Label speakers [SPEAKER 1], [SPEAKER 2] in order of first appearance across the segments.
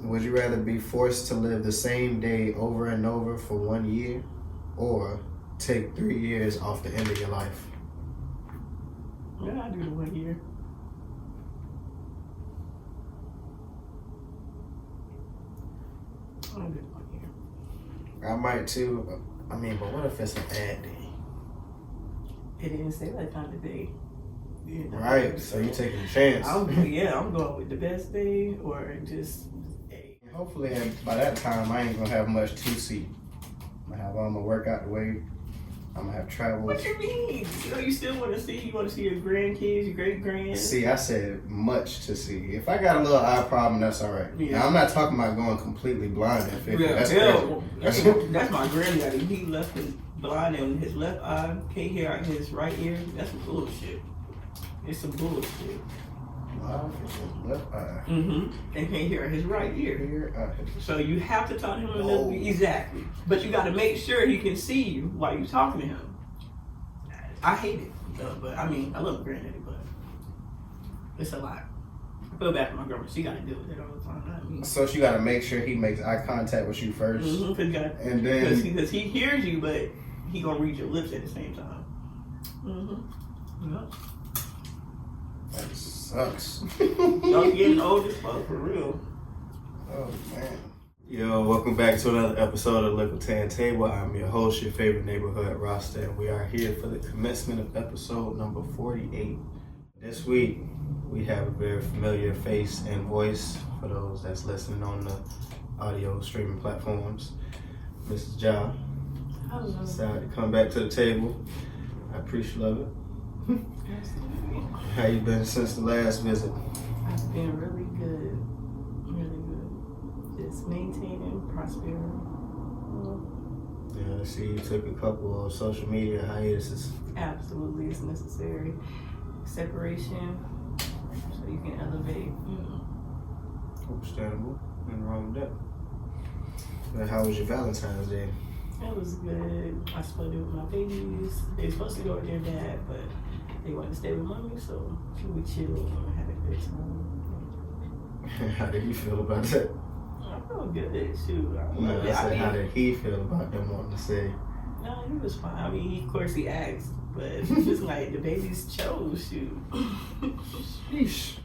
[SPEAKER 1] Would you rather be forced to live the same day over and over for 1 year, or take 3 years off the end of your life?
[SPEAKER 2] Yeah, I do the 1 year. I'll do the 1 year.
[SPEAKER 1] I might too. I mean, but what if it's an ad day?
[SPEAKER 2] It didn't say that kind of day. You know?
[SPEAKER 1] Right, so you taking a chance.
[SPEAKER 2] I'm going with the best day or just a.
[SPEAKER 1] Hopefully, by that time, I ain't gonna have much to see. I'm gonna have all my work out the way. I'm gonna have travels.
[SPEAKER 2] What you mean? So you still want to see? You want to see your grandkids, your great grands?
[SPEAKER 1] See, I said much to see. If I got a little eye problem, that's all right.
[SPEAKER 2] Yeah.
[SPEAKER 1] Now, I'm not talking about going completely blind. That's
[SPEAKER 2] crazy. That's my granddaddy. He left his blind in his left eye, can't hear out his right ear. That's some bullshit. It's some bullshit.
[SPEAKER 1] Blind in his left eye.
[SPEAKER 2] And can't hear out his right ear. So you have to talk to him a little bit. Exactly. But you got to make sure he can see you while you're talking to him. I hate it, but I mean, I love granddaddy, but it's a lot. I feel bad for my girlfriend. She got to deal with it all the time. I mean,
[SPEAKER 1] so she got to make sure he makes eye contact with you first,
[SPEAKER 2] and then because he hears you, but he gonna read your lips at the same time. Yep.
[SPEAKER 1] That sucks.
[SPEAKER 2] Y'all getting old as fuck for real.
[SPEAKER 1] Oh man. Yo, welcome back to another episode of Likkle Table. I'm your host, your favorite neighborhood Rasta, and we are here for the commencement of episode number 48. This week, we have a very familiar face and voice for those that's listening on the audio streaming platforms. Mrs. Ja.
[SPEAKER 2] Hello.
[SPEAKER 1] Decided to come back to the table. I appreciate it.
[SPEAKER 2] Absolutely.
[SPEAKER 1] How you been since the last visit?
[SPEAKER 2] I've been really good. Really good. Just maintaining, prospering.
[SPEAKER 1] Yeah, I see you took a couple of social media hiatuses.
[SPEAKER 2] Absolutely, it's necessary. Separation, so you can elevate.
[SPEAKER 1] Understandable. Nothing wrong with that. But how was your Valentine's Day?
[SPEAKER 2] It was good. I split it with my babies. They were supposed to go with their dad, but they wanted to stay with mommy, so we chilled and had a good time.
[SPEAKER 1] How did you feel about that?
[SPEAKER 2] I felt good. Shoot.
[SPEAKER 1] I said, how did he feel about them wanting to stay?
[SPEAKER 2] No, he was fine. I mean, of course he asked, but it's just like the babies chose. Shoot.
[SPEAKER 1] Sheesh.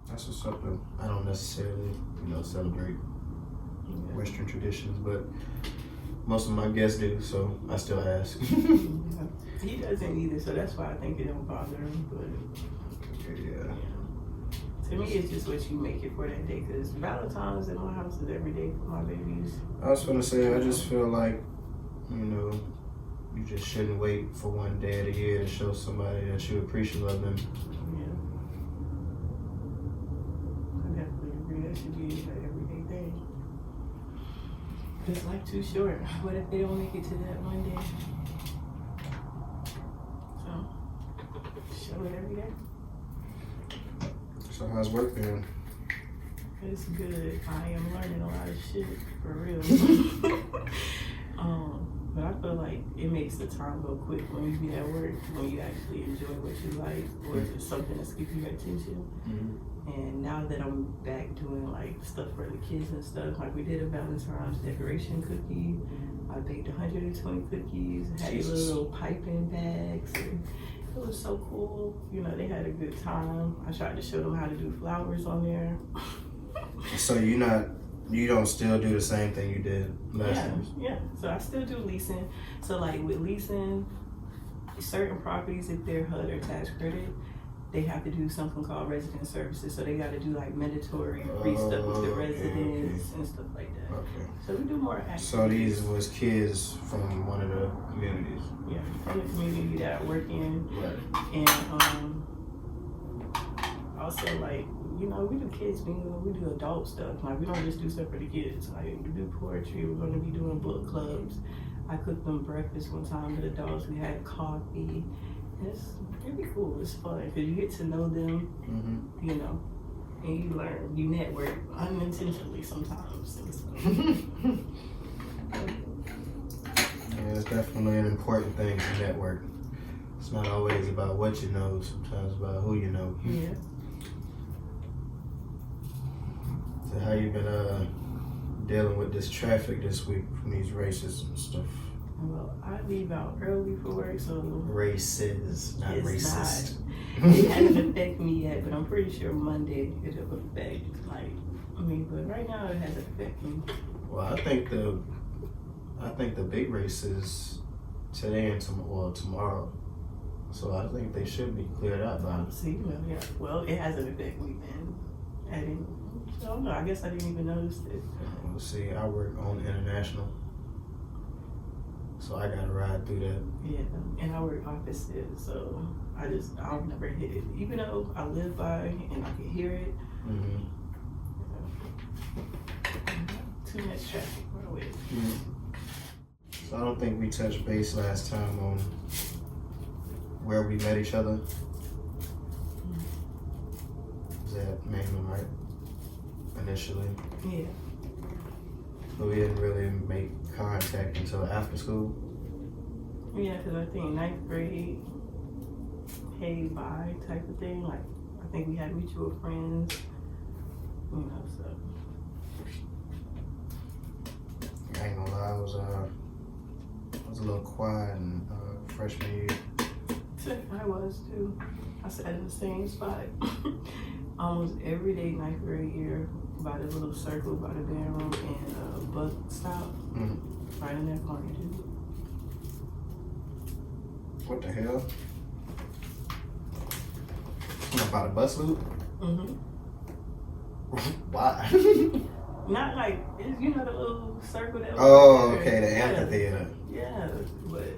[SPEAKER 1] That's what's up. I don't necessarily, celebrate Western traditions, but most of my guests do, so I still ask.
[SPEAKER 2] He doesn't either, so that's why I think it don't bother him. But
[SPEAKER 1] yeah.
[SPEAKER 2] To me, it's just what you make it for that day. Because Valentine's in my house is every day for my babies.
[SPEAKER 1] I was gonna say, I just feel like, you just shouldn't wait for one day of the year to show somebody that you appreciate them.
[SPEAKER 2] Yeah. I definitely agree. That should be an everyday thing. It's like too short. What if they don't make it to that one day? So, show it every day.
[SPEAKER 1] So how's work been?
[SPEAKER 2] It's good. I am learning a lot of shit, for real. But I feel like it makes the time go quick when you be at work, when you actually enjoy what you like, or if it's something that's keeping your attention. And now that I'm back doing like stuff for the kids and stuff, like we did a Valentine's decoration cookie. I baked 120 cookies, had these little piping bags, and it was so cool. They had a good time. I tried to show them how to do flowers on there.
[SPEAKER 1] So you don't still do the same thing you did last time?
[SPEAKER 2] Yeah. So I still do leasing. So like with leasing, certain properties, if they're HUD or tax credit, they have to do something called resident services. So they got to do like mandatory free stuff with the residents and stuff like that.
[SPEAKER 1] Okay.
[SPEAKER 2] So we do more activities.
[SPEAKER 1] So these was kids from one of the communities?
[SPEAKER 2] Yeah, from the community that I work in.
[SPEAKER 1] Right.
[SPEAKER 2] And also like, we do kids bingo, we do adult stuff. Like we don't just do stuff for the kids. Like we do poetry, we're gonna be doing book clubs. I cooked them breakfast one time with adults. We had coffee. It'd be cool. It's fun because you get to know them, and you learn, you network unintentionally sometimes.
[SPEAKER 1] Yeah, it's definitely an important thing to network. It's not always about what you know, sometimes about who you know.
[SPEAKER 2] Yeah.
[SPEAKER 1] So how you been dealing with this traffic this week from these races and stuff?
[SPEAKER 2] Well, I leave out early for work, so
[SPEAKER 1] Races, not
[SPEAKER 2] it's
[SPEAKER 1] racist.
[SPEAKER 2] it hasn't affected me yet, but I'm pretty sure Monday it'll affect. But right now it hasn't affected me.
[SPEAKER 1] Well, I think the big race is today and tomorrow. So I think they should be cleared out by.
[SPEAKER 2] See, well, it hasn't affected me then. I don't know. I guess I didn't even notice it.
[SPEAKER 1] Let's see, I work on international, so I gotta ride through that.
[SPEAKER 2] Yeah, and I work opposite, so I'll never hit it. Even though I live by and I can hear it.
[SPEAKER 1] Mm-hmm.
[SPEAKER 2] Too much traffic right away.
[SPEAKER 1] Mm-hmm. So I don't think we touched base last time on where we met each other. Is that Maryland, right? Initially.
[SPEAKER 2] Yeah.
[SPEAKER 1] But we didn't really make contact until after school.
[SPEAKER 2] Yeah, because I think 9th grade, hey, bye type of thing. Like, I think we had mutual friends, so.
[SPEAKER 1] I ain't gonna lie, I was a little quiet in freshman year.
[SPEAKER 2] I was too. I sat in the same spot almost every day 9th grade year by the little circle by the band room and bus stop.
[SPEAKER 1] Mm.
[SPEAKER 2] Right in that corner too.
[SPEAKER 1] What the hell? About a bus loop?
[SPEAKER 2] Mm-hmm.
[SPEAKER 1] Why?
[SPEAKER 2] Not like, the little circle that was
[SPEAKER 1] Oh,
[SPEAKER 2] there.
[SPEAKER 1] okay, the amphitheater.
[SPEAKER 2] Yeah, but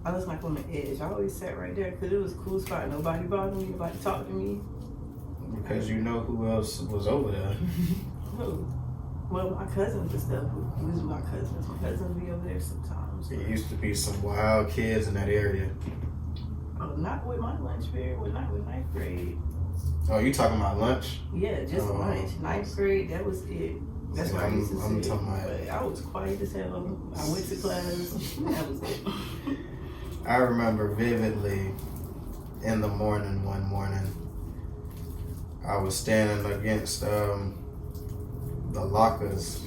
[SPEAKER 2] I was like on the edge. I always sat right there because it was a cool spot. Nobody bothered me, nobody talked to me.
[SPEAKER 1] Because you know who else was over there.
[SPEAKER 2] Who? Well, my cousins and stuff. These are my cousins. My cousins be over there sometimes.
[SPEAKER 1] There used to be some wild kids in that area.
[SPEAKER 2] Oh, not with my lunch period. Well, not with 9th grade.
[SPEAKER 1] Oh, you talking about lunch?
[SPEAKER 2] Yeah, just lunch. 9th grade, that was it. That's what I used to say.
[SPEAKER 1] I'm talking about.
[SPEAKER 2] But I was quiet as hell. I went to class. That was it.
[SPEAKER 1] I remember vividly in the morning, one morning, I was standing against the lockers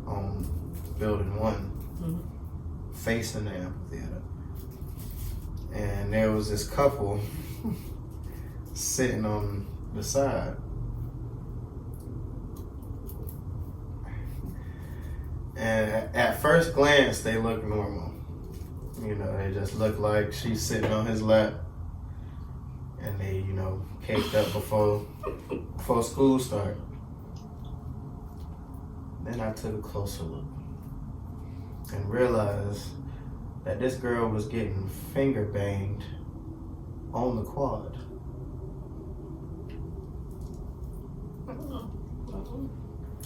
[SPEAKER 1] on building 1, facing the amphitheater. And there was this couple sitting on the side. And at first glance, they look normal. They just look like she's sitting on his lap. And they, caked up before school started. Then I took a closer look and realized that this girl was getting finger banged on the quad.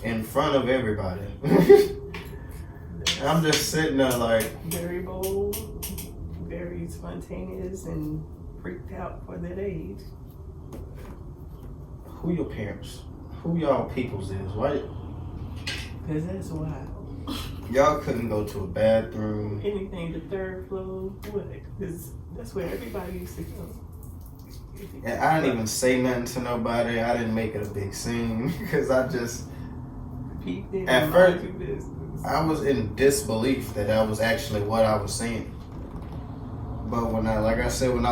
[SPEAKER 1] In front of everybody. I'm just sitting there like...
[SPEAKER 2] Very bold, very spontaneous, and freaked out for that age.
[SPEAKER 1] Who your parents? Who y'all peoples is? Why?
[SPEAKER 2] Because that's wild.
[SPEAKER 1] Y'all couldn't go to a bathroom.
[SPEAKER 2] Anything to 3rd floor, what? Because that's where everybody used to go.
[SPEAKER 1] And I didn't even say nothing to nobody. I didn't make it a big scene because I just...
[SPEAKER 2] Peeked in.
[SPEAKER 1] At first, I was in disbelief that was actually what I was seeing. But when I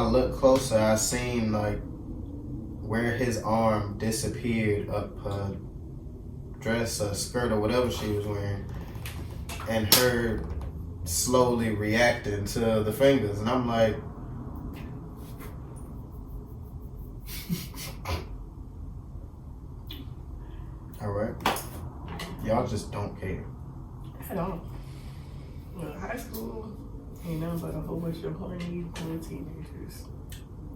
[SPEAKER 1] looked closer, I seen like where his arm disappeared up her dress or skirt or whatever she was wearing, and her slowly reacting to the fingers, and I'm like, all right, y'all just don't care.
[SPEAKER 2] I don't. Well, high school ain't nothing but a whole bunch of horny little teenagers.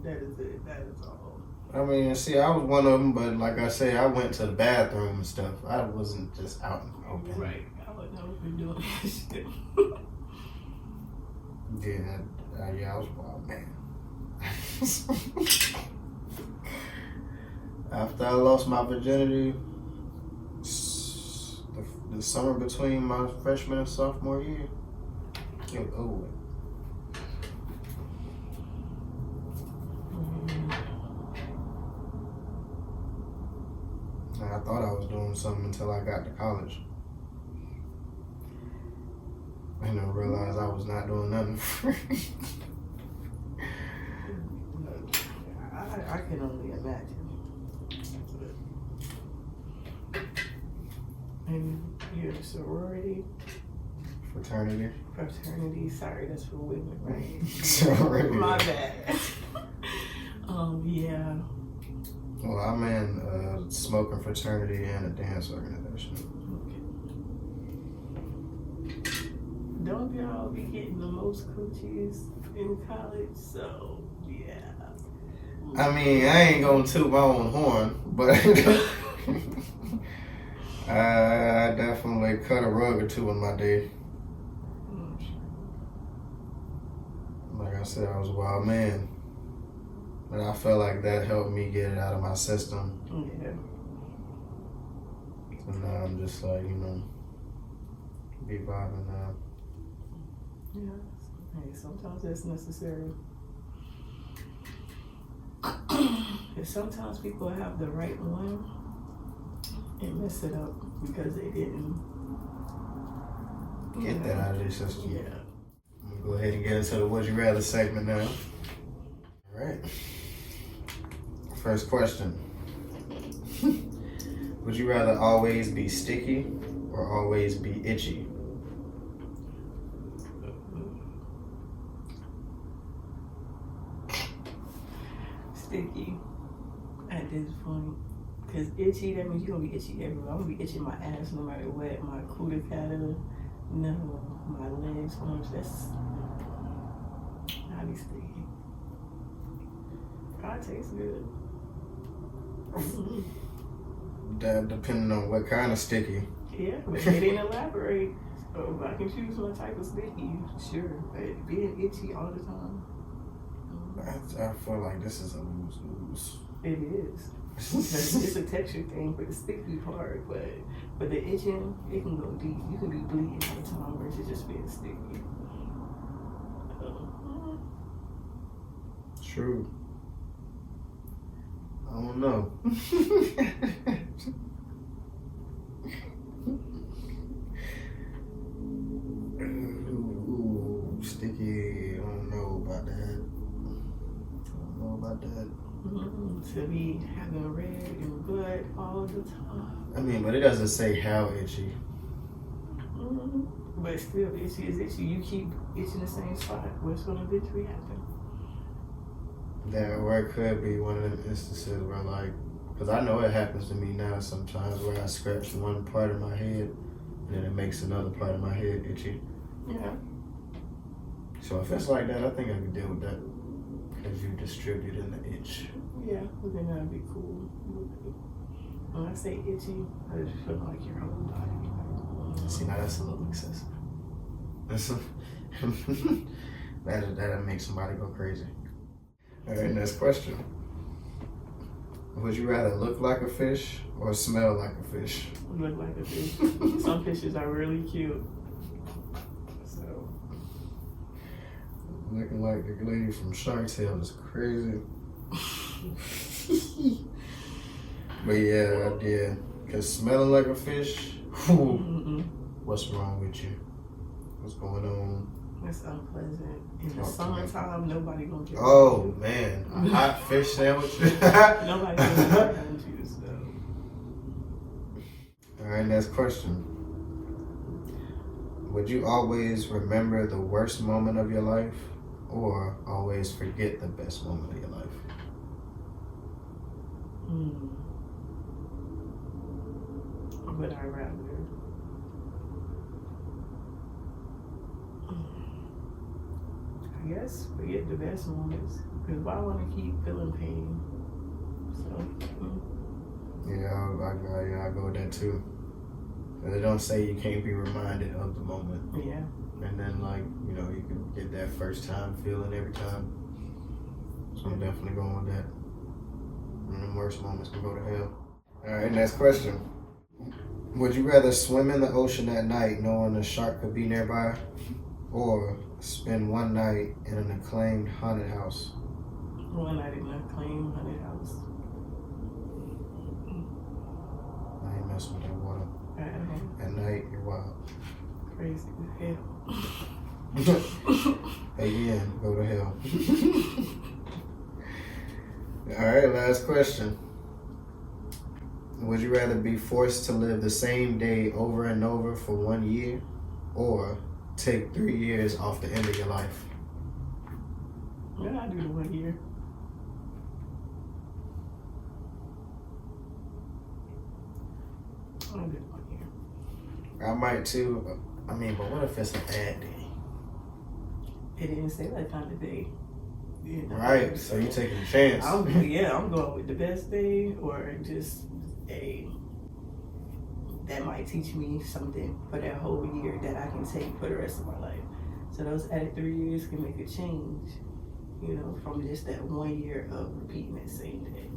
[SPEAKER 2] That is it. That is all.
[SPEAKER 1] I mean, see, I was one of them, but like I say, I went to the bathroom and stuff. I wasn't just out in the open.
[SPEAKER 2] Right. I wouldn't know if you're doing this shit.
[SPEAKER 1] Yeah, I was wild, man. After I lost my virginity, the summer between my freshman and sophomore year, it was over with. I thought I was doing doing something until I got to college. And I realized I was not doing nothing.
[SPEAKER 2] I can only imagine. And you're a sorority? Fraternity, sorry, that's for women, right?
[SPEAKER 1] Sorority.
[SPEAKER 2] My bad. Yeah.
[SPEAKER 1] Well, I'm in a smoking fraternity and a dance organization.
[SPEAKER 2] Okay. Don't y'all be getting the most coochies in college? So, yeah.
[SPEAKER 1] I mean, I ain't gonna toot my own horn, but I definitely cut a rug or two in my day. Like I said, I was a wild man. And I felt like that helped me get it out of my system.
[SPEAKER 2] Yeah.
[SPEAKER 1] So now I'm just like, be vibing now.
[SPEAKER 2] Yeah. Hey, sometimes that's necessary. And sometimes people have the right one and mess it up because they didn't
[SPEAKER 1] get that out of their system.
[SPEAKER 2] Yeah.
[SPEAKER 1] I'm gonna go ahead and get into the Would You Rather segment now. All right. First question. Would you rather always be sticky or always be itchy?
[SPEAKER 2] Sticky at this point. Because itchy, that means you're going to be itchy everywhere. I'm going to be itching my ass no matter what. My cooter cattle, no. My legs, arms, that's highly sticky. It tastes good.
[SPEAKER 1] That depending on what kind of sticky.
[SPEAKER 2] Yeah, but they didn't elaborate. So if I can choose one type of sticky, sure. But being itchy all the time.
[SPEAKER 1] I feel like this is a lose-lose.
[SPEAKER 2] It is. It's a texture thing for the sticky part, but for the itching, it can go deep. You can be bleeding all the time versus just being sticky.
[SPEAKER 1] True. I don't know. Ooh, sticky. I don't know about that.
[SPEAKER 2] To be having red and blood all the time.
[SPEAKER 1] I mean, but it doesn't say how itchy.
[SPEAKER 2] But still, itchy is itchy. You keep itching the same spot. What's going to eventually happen?
[SPEAKER 1] That, or it could be one of them instances where, like, because I know it happens to me now sometimes where I scratch one part of my head and then it makes another part of my head itchy.
[SPEAKER 2] Yeah.
[SPEAKER 1] So if it's like that, I think I can deal with that because you distributing the itch.
[SPEAKER 2] Yeah, then that'd be cool. When I say itchy, I just feel like your whole body.
[SPEAKER 1] See, now that's a little excessive. That'll make somebody go crazy. All right, next question. Would you rather look like a fish or smell like a fish?
[SPEAKER 2] Look like a fish. Some fishes are really cute. So.
[SPEAKER 1] Looking like the lady from Shark Tale is crazy. But yeah, I did. Cause smelling like a fish, what's wrong with you? What's going on?
[SPEAKER 2] It's unpleasant. In the summertime, nobody gonna get
[SPEAKER 1] Oh man, a hot fish sandwich.
[SPEAKER 2] Nobody gonna get around you, so.
[SPEAKER 1] All right, next question. Would you always remember the worst moment of your life or always forget the best moment of your life?
[SPEAKER 2] Would I rather? I guess forget the best moments, because why want to keep feeling pain? So.
[SPEAKER 1] Yeah, I go with that too. They don't say you can't be reminded of the moment.
[SPEAKER 2] Yeah.
[SPEAKER 1] And then, like, you can get that first time feeling every time. So I'm definitely going with that. And the worst moments can go to hell. All right, next question. Would you rather swim in the ocean at night knowing a shark could be nearby, or spend one night in an acclaimed haunted house?
[SPEAKER 2] One night in an acclaimed haunted house.
[SPEAKER 1] I ain't mess with that water. At night, you're wild.
[SPEAKER 2] Crazy as hell.
[SPEAKER 1] Again, go to hell. All right, last question. Would you rather be forced to live the same day over and over for 1 year, or take 3 years off the end of your life?
[SPEAKER 2] Yeah, I do the 1 year. I'll do the 1 year.
[SPEAKER 1] I might too. I mean, but what if it's a bad day?
[SPEAKER 2] It didn't say that kind of day. You know?
[SPEAKER 1] Right, so you taking a chance.
[SPEAKER 2] I'm going with the best day, or just that might teach me something for that whole year that I can take for the rest of my life. So those added 3 years can make a change, you know, from just that 1 year of repeating that same day.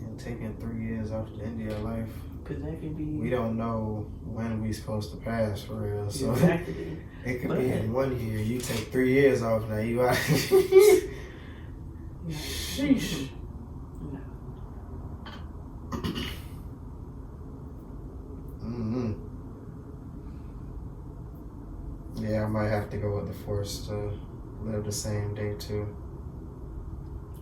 [SPEAKER 1] And taking 3 years off the end of your life,
[SPEAKER 2] because that can be.
[SPEAKER 1] We don't know when we supposed to pass for real. So
[SPEAKER 2] exactly.
[SPEAKER 1] It could be in 1 year. You take 3 years off now. You out. Sheesh.
[SPEAKER 2] No.
[SPEAKER 1] Mm-hmm. Yeah, I might have to go with the force to live the same day too.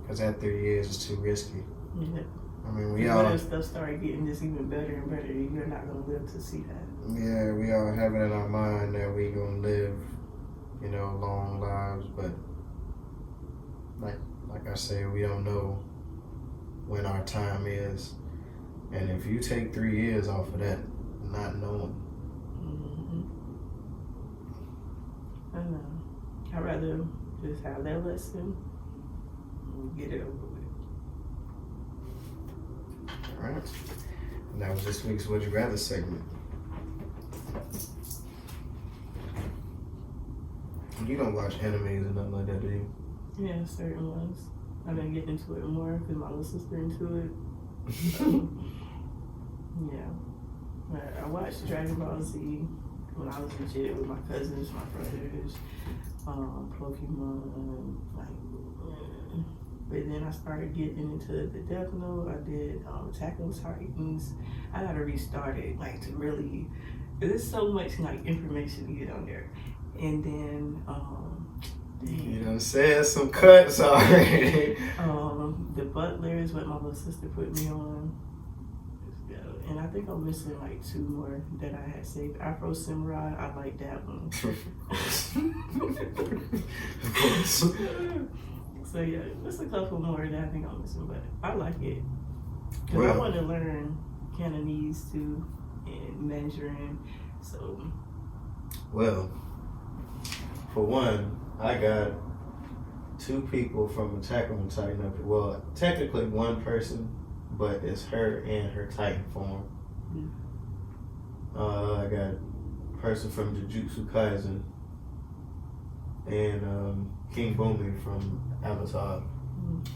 [SPEAKER 1] Because that 3 years is too risky.
[SPEAKER 2] Yeah.
[SPEAKER 1] I mean,
[SPEAKER 2] what if stuff start getting just even better and better? You're not gonna live to see that.
[SPEAKER 1] Yeah, we all have it in our mind that we gonna live, you know, long lives, but like I say, we don't know when our time is. And if you take 3 years off of that, not knowing.
[SPEAKER 2] I know. I'd rather just have that lesson and get it over with.
[SPEAKER 1] All right. And that was this week's Would You Rather segment. You don't watch animes or nothing like that, do you?
[SPEAKER 2] Yeah, certain ones. I've been getting into it more because my little sister into it. So, yeah. But I watched Dragon Ball Z when I was legit with my cousins, my brothers, Pokemon, but then I started getting into the Death Note. I did Attack on Titans. I gotta restart it, to really, there's so much information to get on there. And then
[SPEAKER 1] you done said some cuts already.
[SPEAKER 2] The Butler is what my little sister put me on. And I think I'm missing 2 more that I had saved. Afro Samurai, I like that one. So yeah, there's a couple more that I think I'm missing, but I like it. Because I want to learn Cantonese too, and Mandarin, so.
[SPEAKER 1] Well, for one, I got 2 people from Attack on Titan. Well, technically 1 person, but it's her and her Titan form. I got a person from Jujutsu Kaisen and King Boomy from Avatar.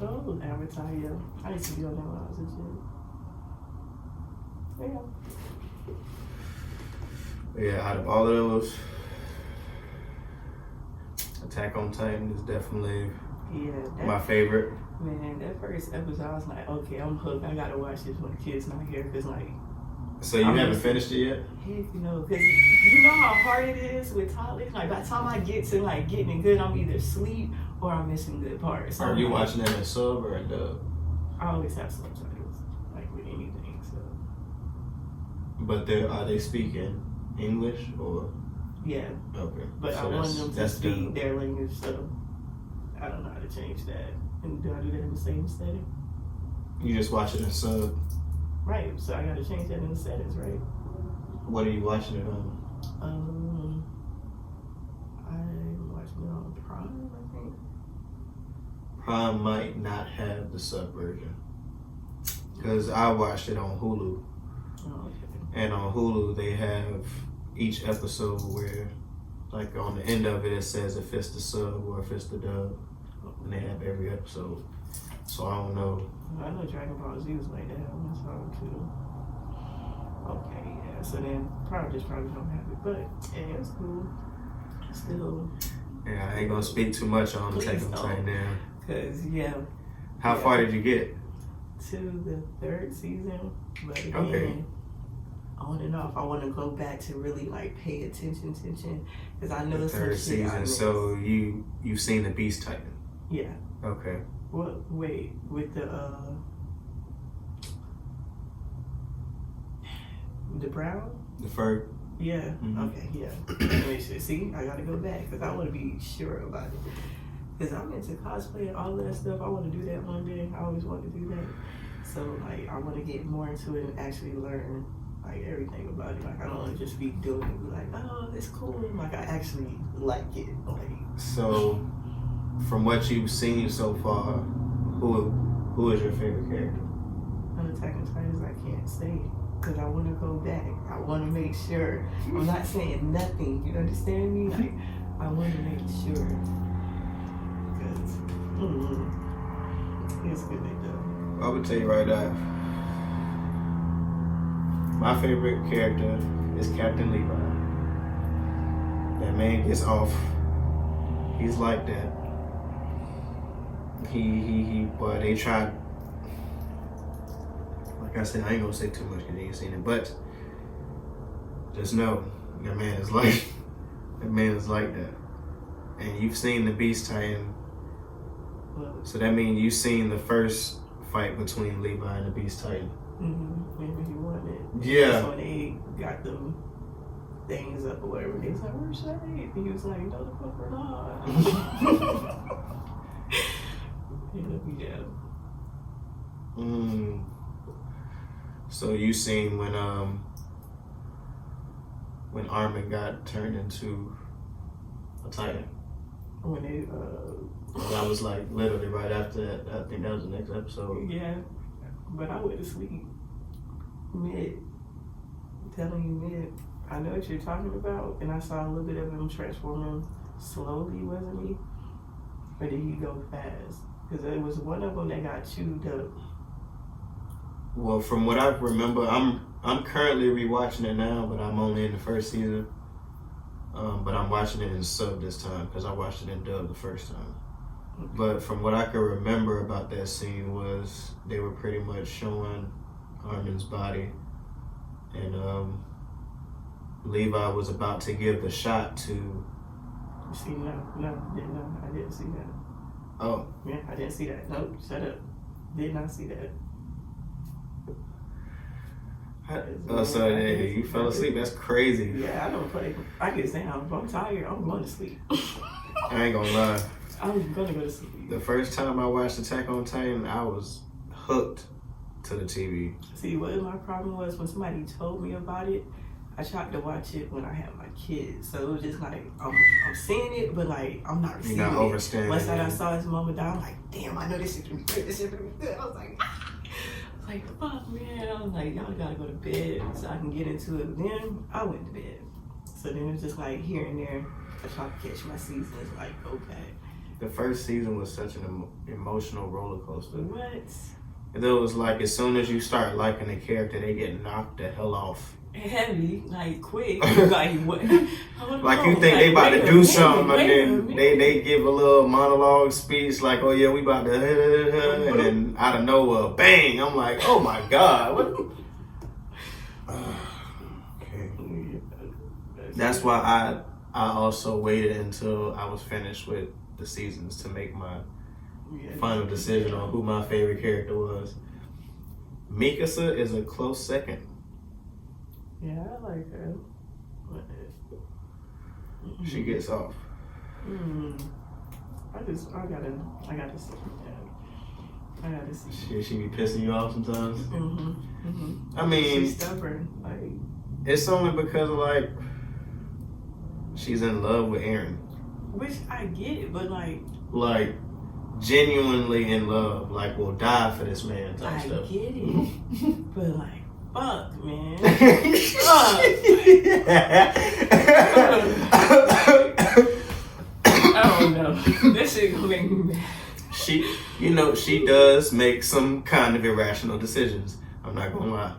[SPEAKER 2] Oh, Avatar, yeah. I used to be on that when I was a kid. Yeah.
[SPEAKER 1] Yeah, out of all of those, Attack on Titan is definitely my favorite.
[SPEAKER 2] Man, that first episode, I was like, okay, I'm hooked. I gotta watch this when the kids not here, because
[SPEAKER 1] So you haven't finished it yet?
[SPEAKER 2] Heck, because you know how hard it is with toddlers. By the time I get to getting it good, I'm either asleep or I'm missing good parts. So
[SPEAKER 1] are you watching it in sub or in dub?
[SPEAKER 2] I always have subtitles, with anything. So.
[SPEAKER 1] But are they speaking English or?
[SPEAKER 2] Yeah.
[SPEAKER 1] Okay.
[SPEAKER 2] But
[SPEAKER 1] so
[SPEAKER 2] I want them to speak
[SPEAKER 1] good.
[SPEAKER 2] their language, so I don't know how to change that. And do I do that in the same setting?
[SPEAKER 1] You just watch it in sub.
[SPEAKER 2] Right, so I gotta change that in the settings, right?
[SPEAKER 1] What are you watching it on?
[SPEAKER 2] I'm watching it on Prime, I think.
[SPEAKER 1] Prime might not have the sub version. Because I watched it on Hulu.
[SPEAKER 2] Oh, okay.
[SPEAKER 1] And on Hulu, they have each episode where, on the end of it, it says if it's the sub or if it's the dub. And they have every episode. So I don't know.
[SPEAKER 2] I know Dragon Ball Z was like that. I saw them too. Okay, yeah. So then probably don't have it, but yeah, it's cool. Still.
[SPEAKER 1] Yeah, I ain't gonna speak too much on Attack on Titan now.
[SPEAKER 2] Cause
[SPEAKER 1] How far did you get?
[SPEAKER 2] to the third season, but again,
[SPEAKER 1] Okay.
[SPEAKER 2] on and off. I want to go back to really like pay attention, because I know
[SPEAKER 1] The
[SPEAKER 2] it's some
[SPEAKER 1] third
[SPEAKER 2] shit I
[SPEAKER 1] season.
[SPEAKER 2] missed.
[SPEAKER 1] So you've seen the Beast Titan.
[SPEAKER 2] Yeah.
[SPEAKER 1] Okay.
[SPEAKER 2] What? Wait, with the brown?
[SPEAKER 1] The fur.
[SPEAKER 2] Yeah.
[SPEAKER 1] Mhm.
[SPEAKER 2] Okay. Yeah. See, I gotta go back because I want to be sure about it. Because I'm into cosplay and all that stuff. I want to do that one day. I always wanted to do that. So like, I want to get more into it and actually learn like everything about it. Like, I don't want to just be doing it and be like, oh, it's cool. Like, I actually like it. Like,
[SPEAKER 1] So, from what you've seen so far, who is your favorite character?
[SPEAKER 2] on Attack on Titans, I can't say because I want to go back. I want to make sure. I'm not saying nothing. You understand me? Like, I want to make sure because it's good though.
[SPEAKER 1] I would tell you right now. My favorite character is Captain Levi. That man gets off. He's like that. But they tried. Like I said, I ain't gonna say too much because you ain't seen it, but just know that man is like that. And you've seen the Beast Titan, so that means you've seen the first fight between Levi and the Beast Titan.
[SPEAKER 2] Maybe he wanted.
[SPEAKER 1] Yeah.
[SPEAKER 2] That's when they got them things up or whatever. They was like, "Where's Shade?" And he was like, "No, the fuck we're not." Yeah.
[SPEAKER 1] So you seen when Armin got turned into a Titan?
[SPEAKER 2] When they
[SPEAKER 1] That was like literally right after that. I think that was the next episode.
[SPEAKER 2] yeah. But I went to sleep mid. I'm telling you mid. I know what you're talking about, and I saw a little bit of him transforming slowly, wasn't he? Or did he go fast? Because there was one of them that got chewed up.
[SPEAKER 1] Well, from what I remember, I'm currently rewatching it now, but I'm only in the first season. But I'm watching it in sub this time because I watched it in dub the first time. But from what I can remember about that scene was they were pretty much showing Armin's body, and Levi was about to give the shot to.
[SPEAKER 2] See, no, I didn't see that.
[SPEAKER 1] Oh.
[SPEAKER 2] Yeah, I didn't see that. Nope, shut up. Did not see that.
[SPEAKER 1] So you fell asleep? That's crazy.
[SPEAKER 2] Yeah, I don't play. I get down. If I'm tired, I'm going to sleep.
[SPEAKER 1] I ain't gonna lie.
[SPEAKER 2] I'm gonna go to sleep.
[SPEAKER 1] The first time I watched Attack on Titan, I was hooked to the TV.
[SPEAKER 2] See, what my problem was when somebody told me about it, I tried to watch it when I had my kids. So it was just like, I'm seeing it, but like, I'm not receiving
[SPEAKER 1] You're not overstanding.
[SPEAKER 2] Once I saw his mama die, I'm like, damn, I know this shit gonna be good. This shit gonna be good. I was like, fuck, man. I was like, y'all gotta go to bed so I can get into it. Then I went to bed. So then it was just like here and there. I tried to catch my seasons, like, okay.
[SPEAKER 1] The first season was such an emotional roller coaster.
[SPEAKER 2] What?
[SPEAKER 1] It was like as soon as you start liking the character, they get knocked the hell off.
[SPEAKER 2] Heavy, like quick, like what?
[SPEAKER 1] Like you think they about to do something, and then they give a little monologue speech, like, "Oh yeah, we about to," and then out of nowhere, bang! I'm like, "Oh my god!" What? Okay. That's why I also waited until I was finished with the seasons to make my final decision on who my favorite character was. Mikasa is a close second.
[SPEAKER 2] Yeah, I like her.
[SPEAKER 1] She gets off.
[SPEAKER 2] I gotta see that. I gotta see.
[SPEAKER 1] She be pissing you off sometimes. I mean,
[SPEAKER 2] she's stubborn. Like,
[SPEAKER 1] it's only because of like she's in love with Eren.
[SPEAKER 2] Which I get, but like
[SPEAKER 1] genuinely in love, like will die for this man type
[SPEAKER 2] I
[SPEAKER 1] stuff.
[SPEAKER 2] get it, but like, fuck, man. I don't know. That shit gonna make me mad.
[SPEAKER 1] She does make some kind of irrational decisions. I'm not gonna lie.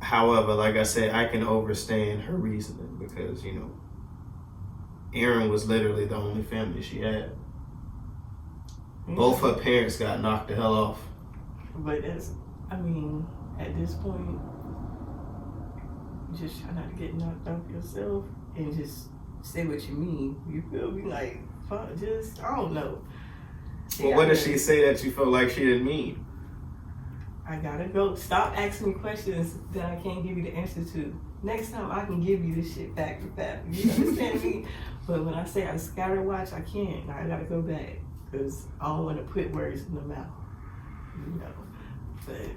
[SPEAKER 1] However, like I said, I can understand her reasoning because, Eren was literally the only family she had. Both her parents got knocked the hell off.
[SPEAKER 2] But I mean, at this point, just try not to get knocked off yourself and just say what you mean. You feel me? Like, fuck, I don't know.
[SPEAKER 1] Well, what did she say that you felt like she didn't mean?
[SPEAKER 2] I gotta go. Stop asking me questions that I can't give you the answer to. Next time I can give you this shit back to back. You understand me? But when I say I scatter watch, I can't. I gotta go back because I don't want to put words in the mouth. You know. But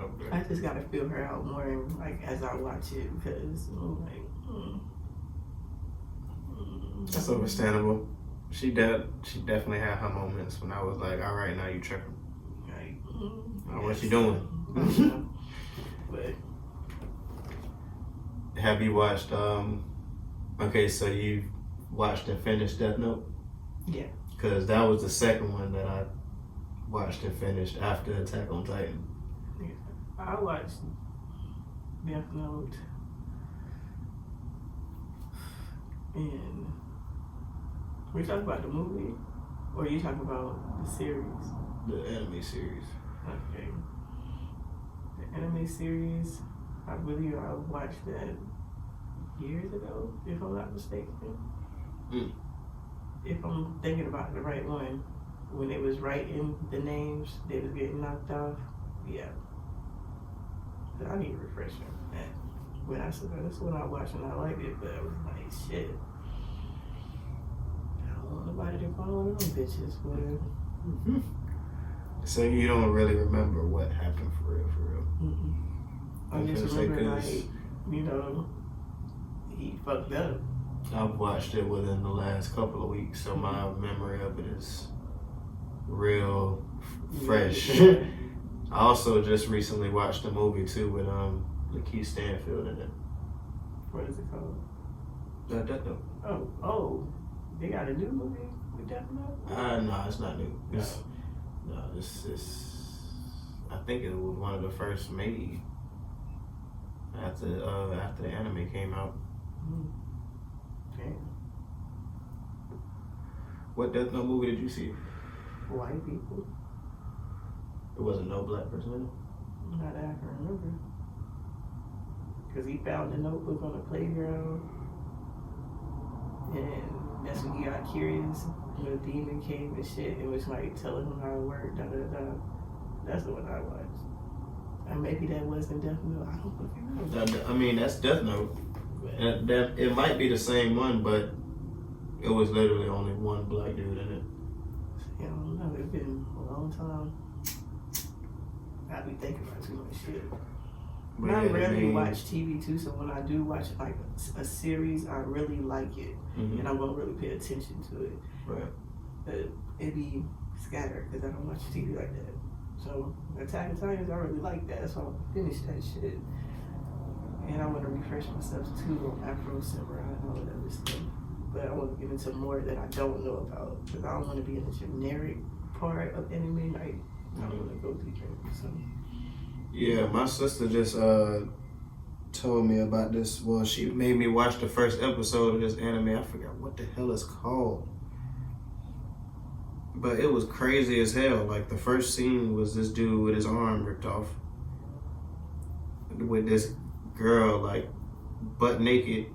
[SPEAKER 1] Okay.
[SPEAKER 2] I just gotta feel her out more, like as I watch it, because I'm like,
[SPEAKER 1] That's understandable. She definitely had her moments when I was like, all right, now you tripping.
[SPEAKER 2] Like,
[SPEAKER 1] What you doing?
[SPEAKER 2] But
[SPEAKER 1] have you watched? Okay, so you watched and finished Death Note?
[SPEAKER 2] Yeah.
[SPEAKER 1] Because that was the second one that I watched and finished after Attack on Titan.
[SPEAKER 2] Yeah. I watched Death Note and we talking about the movie, or you talking about the series?
[SPEAKER 1] The anime series.
[SPEAKER 2] Okay. The anime series, I believe I watched that years ago, if I'm not mistaken. If I'm thinking about the right one, when they was writing the names, they was getting knocked off. Yeah. But I need a refresher on that. When I saw that's when I watched and I liked it, but I was like, shit. I don't want nobody to follow them bitches, but
[SPEAKER 1] So you don't really remember what happened for real?
[SPEAKER 2] I just remember, like, you know, he fucked up.
[SPEAKER 1] I've watched it within the last couple of weeks, so my memory of it is real fresh.
[SPEAKER 2] Yeah.
[SPEAKER 1] I also just recently watched a movie too with Likkle Stanfield in it.
[SPEAKER 2] What is it called?
[SPEAKER 1] Death Note.
[SPEAKER 2] Oh, they got a new movie with Death Note?
[SPEAKER 1] No, it's not new. This is. I think it was one of the first made after the anime came out.
[SPEAKER 2] Okay.
[SPEAKER 1] What Death Note movie did you see?
[SPEAKER 2] White people.
[SPEAKER 1] It wasn't no black person in it?
[SPEAKER 2] Not that I can remember. Because he found the notebook on the playground. And that's when he got curious. The demon came and shit. It was like telling him how it worked. That's the one I watched. And maybe that wasn't Death Note. I don't fucking know.
[SPEAKER 1] I mean, that's Death Note. And that it might be the same one, but it was literally only one black dude in it.
[SPEAKER 2] I don't know. It's been a long time. I be thinking about too much shit. But I rarely watch TV too, so when I do watch like a series, I really like it, and I'm gonna really pay attention to it.
[SPEAKER 1] Right.
[SPEAKER 2] But it be scattered because I don't watch TV like that. So Attack on Titan, I really like that, so I finished that shit. And I want to refresh myself too on Afro Samurai and all of that other stuff. But I want to get into more that I don't know about because I don't want to be in the generic part of anime. Like I don't want to go deeper. So.
[SPEAKER 1] Yeah, my sister just told me about this. Well, she made me watch the first episode of this anime. I forgot what the hell it's called. But it was crazy as hell. Like the first scene was this dude with his arm ripped off. With this girl like butt naked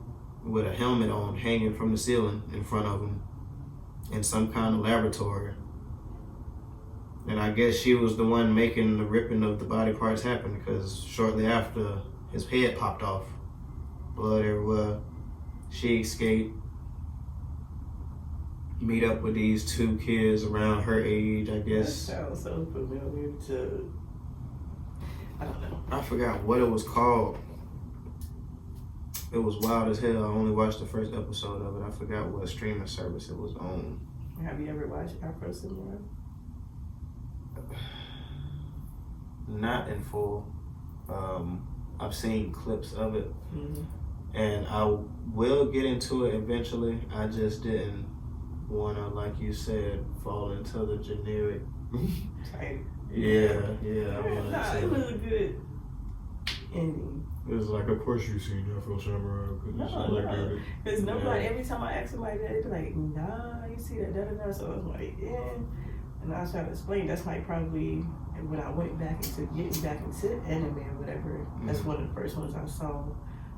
[SPEAKER 1] with a helmet on hanging from the ceiling in front of him in some kind of laboratory. And I guess she was the one making the ripping of the body parts happen because shortly after his head popped off, blood everywhere. She escaped, meet up with these two kids around her age, I guess.
[SPEAKER 2] That sounds so familiar to, I don't know.
[SPEAKER 1] I forgot what it was called. It was wild as hell. I only watched the first episode of it. I forgot what streaming service it was on.
[SPEAKER 2] Have you ever watched Afro Samurai?
[SPEAKER 1] Not in full. I've seen clips of it, and I will get into it eventually. I just didn't want to, like you said, fall into the generic. Yeah.
[SPEAKER 2] Nah, it was a good ending.
[SPEAKER 1] It was like, of course you seen Afro Samurai.
[SPEAKER 2] No. Because nobody, every time I ask somebody that, they be like, nah, you see that, da. So I was like, yeah. And I was trying to explain, that's like probably when I went back into getting back into anime or whatever, that's one of the first ones I saw.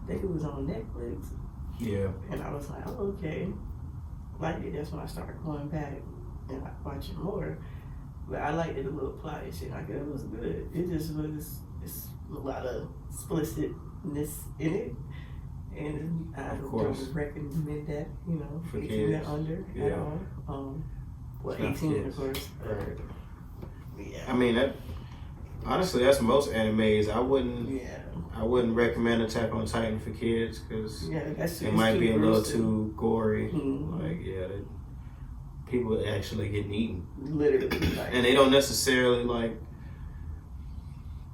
[SPEAKER 2] I think it was on Netflix.
[SPEAKER 1] Yeah.
[SPEAKER 2] And I was like, oh, okay. Like it, that's when I started going back and watching more. But I liked it, a little plot and shit. Like it was good. It just was, it's a lot of explicitness in it. And I don't recommend that,
[SPEAKER 1] for
[SPEAKER 2] 18
[SPEAKER 1] kids.
[SPEAKER 2] and under at all. 18 of course.
[SPEAKER 1] Right.
[SPEAKER 2] Yeah.
[SPEAKER 1] I mean, honestly, that's most animes. I wouldn't recommend Attack on Titan for kids because it might be a little too gory.
[SPEAKER 2] Mm-hmm.
[SPEAKER 1] Like, people actually getting eaten.
[SPEAKER 2] Literally. Like,
[SPEAKER 1] and they don't necessarily,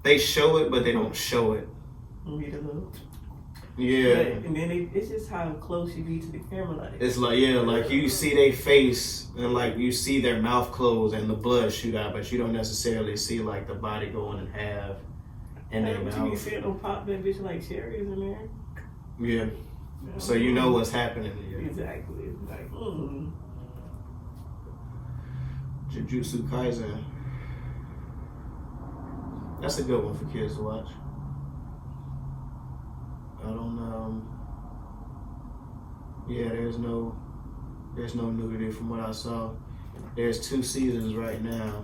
[SPEAKER 1] they show it, but they don't show it.
[SPEAKER 2] Read a little.
[SPEAKER 1] Yeah.
[SPEAKER 2] And then it's just how close you be to the camera. Like,
[SPEAKER 1] it's like you see their face and you see their mouth close and the blood shoot out, but you don't necessarily see the body going in half and their mouth.
[SPEAKER 2] You be seeing them pop that bitch like cherries in there.
[SPEAKER 1] Yeah. So you know what's happening. Yeah.
[SPEAKER 2] Exactly. Like,
[SPEAKER 1] Jujutsu Kaisen. That's a good one for kids to watch. I don't know. Yeah, there's no nudity from what I saw. There's 2 seasons right now.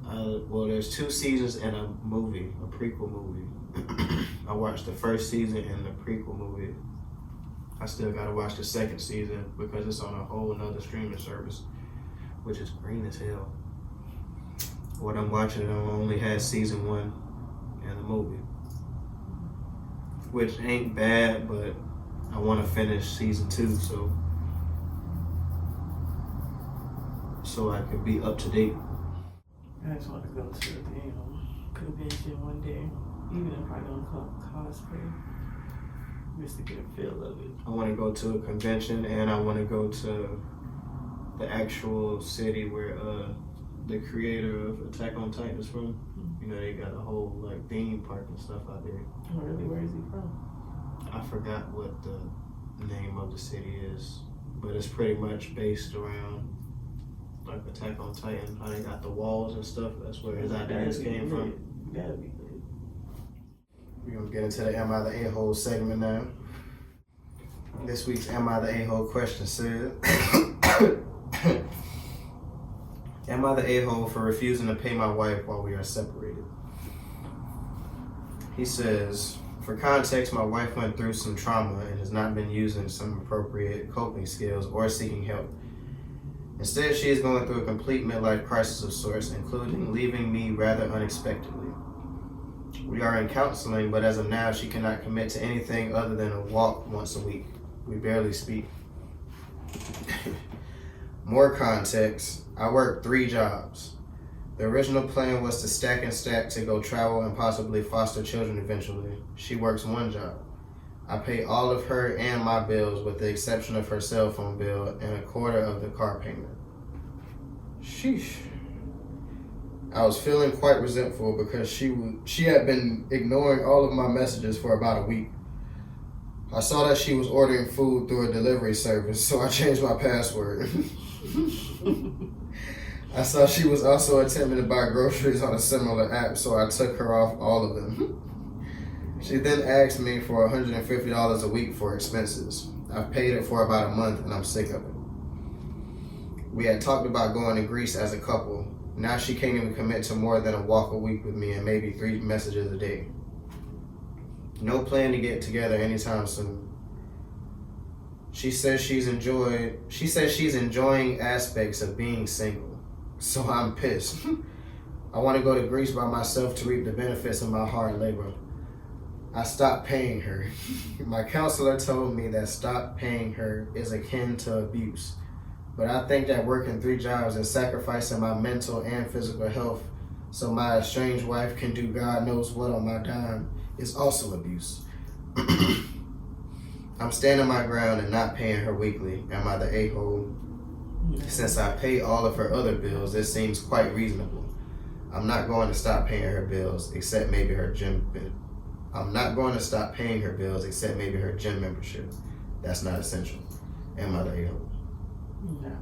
[SPEAKER 1] There's 2 seasons and a movie, a prequel movie. I watched the first season and the prequel movie. I still gotta watch the second season because it's on a whole nother streaming service, which is green as hell. What I'm watching, I only has season 1 and the movie, which ain't bad, but I want to finish season 2 so I could be up to date.
[SPEAKER 2] I just want to go to a convention one day, even if I don't cosplay, just to get a feel of it.
[SPEAKER 1] I want to go to a convention and I want to go to the actual city where the creator of Attack on Titan is from. They got a whole theme park and stuff out there.
[SPEAKER 2] Oh, really? Where is he from?
[SPEAKER 1] I forgot what the name of the city is, but it's pretty much based around Attack on Titan. How they got the walls and stuff. That's where his ideas came from.
[SPEAKER 2] That'd be good.
[SPEAKER 1] We're gonna get into the Am I the A-hole segment now. This week's Am I the A-hole question says, am I the a-hole for refusing to pay my wife while we are separated? He says, for context, my wife went through some trauma and has not been using some appropriate coping skills or seeking help. Instead, she is going through a complete midlife crisis of sorts, including leaving me rather unexpectedly. We are in counseling, but as of now, she cannot commit to anything other than a walk once a week. We barely speak. More context, I work 3 jobs. The original plan was to stack and stack to go travel and possibly foster children eventually. She works 1 job. I pay all of her and my bills with the exception of her cell phone bill and a quarter of the car payment. Sheesh. I was feeling quite resentful because she had been ignoring all of my messages for about a week. I saw that she was ordering food through a delivery service, so I changed my password. I saw she was also attempting to buy groceries on a similar app, so I took her off all of them. She then asked me for $150 a week for expenses. I've paid it for about a month and I'm sick of it. We had talked about going to Greece as a couple. Now she can't even commit to more than a walk a week with me and maybe 3 messages a day. No plan to get together anytime soon. She says she's enjoying aspects of being single. So I'm pissed. I want to go to Greece by myself to reap the benefits of my hard labor. I stopped paying her. My counselor told me that stop paying her is akin to abuse. But I think that working 3 jobs and sacrificing my mental and physical health so my estranged wife can do God knows what on my dime is also abuse. I'm standing my ground and not paying her weekly. Am I the a-hole? Since I pay all of her other bills, this seems quite reasonable. I'm not going to stop paying her bills except maybe her gym membership. That's not essential. Am I the a-hole?
[SPEAKER 2] No.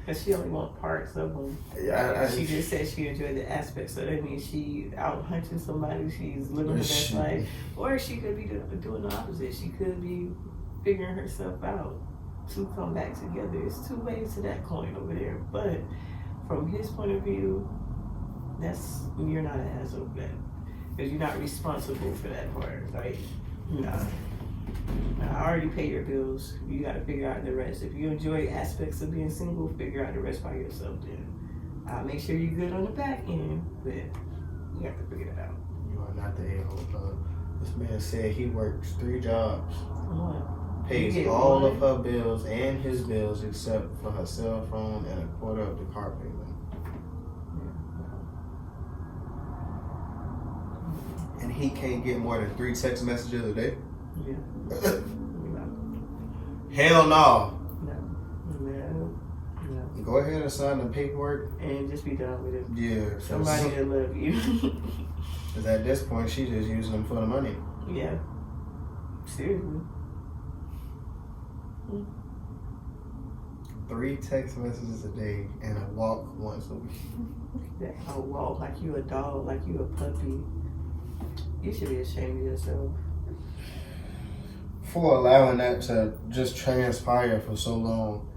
[SPEAKER 2] Because she only wants parts of them.
[SPEAKER 1] Yeah,
[SPEAKER 2] she just said she enjoyed the aspects. So that means she out hunting somebody. She's living her best life. Or she could be doing the opposite. She could be figuring herself out to come back together. It's two ways to that coin over there. But from his point of view, you're not an asshole for that. Because you're not responsible for that part. Like, nah. I already pay your bills. You got to figure out the rest. If you enjoy aspects of being single, figure out the rest by yourself then. I'll make sure you're good on the back end, but you have to figure that out.
[SPEAKER 1] You are not the a-hole. This man said he works 3 jobs.
[SPEAKER 2] What?
[SPEAKER 1] Pays all of her bills and his bills except for her cell phone and a quarter of the car payment. And he can't get more than 3 text messages a day?
[SPEAKER 2] Yeah.
[SPEAKER 1] Hell no.
[SPEAKER 2] No.
[SPEAKER 1] Go ahead and sign the paperwork.
[SPEAKER 2] And just be done with it.
[SPEAKER 1] Yeah.
[SPEAKER 2] Somebody that love you.
[SPEAKER 1] Because at this point, she just using them for the money.
[SPEAKER 2] Yeah. Seriously.
[SPEAKER 1] 3 text messages a day and a walk once a week.
[SPEAKER 2] A walk like you a dog, like you a puppy. You should be ashamed of yourself.
[SPEAKER 1] For allowing that to just transpire for so long.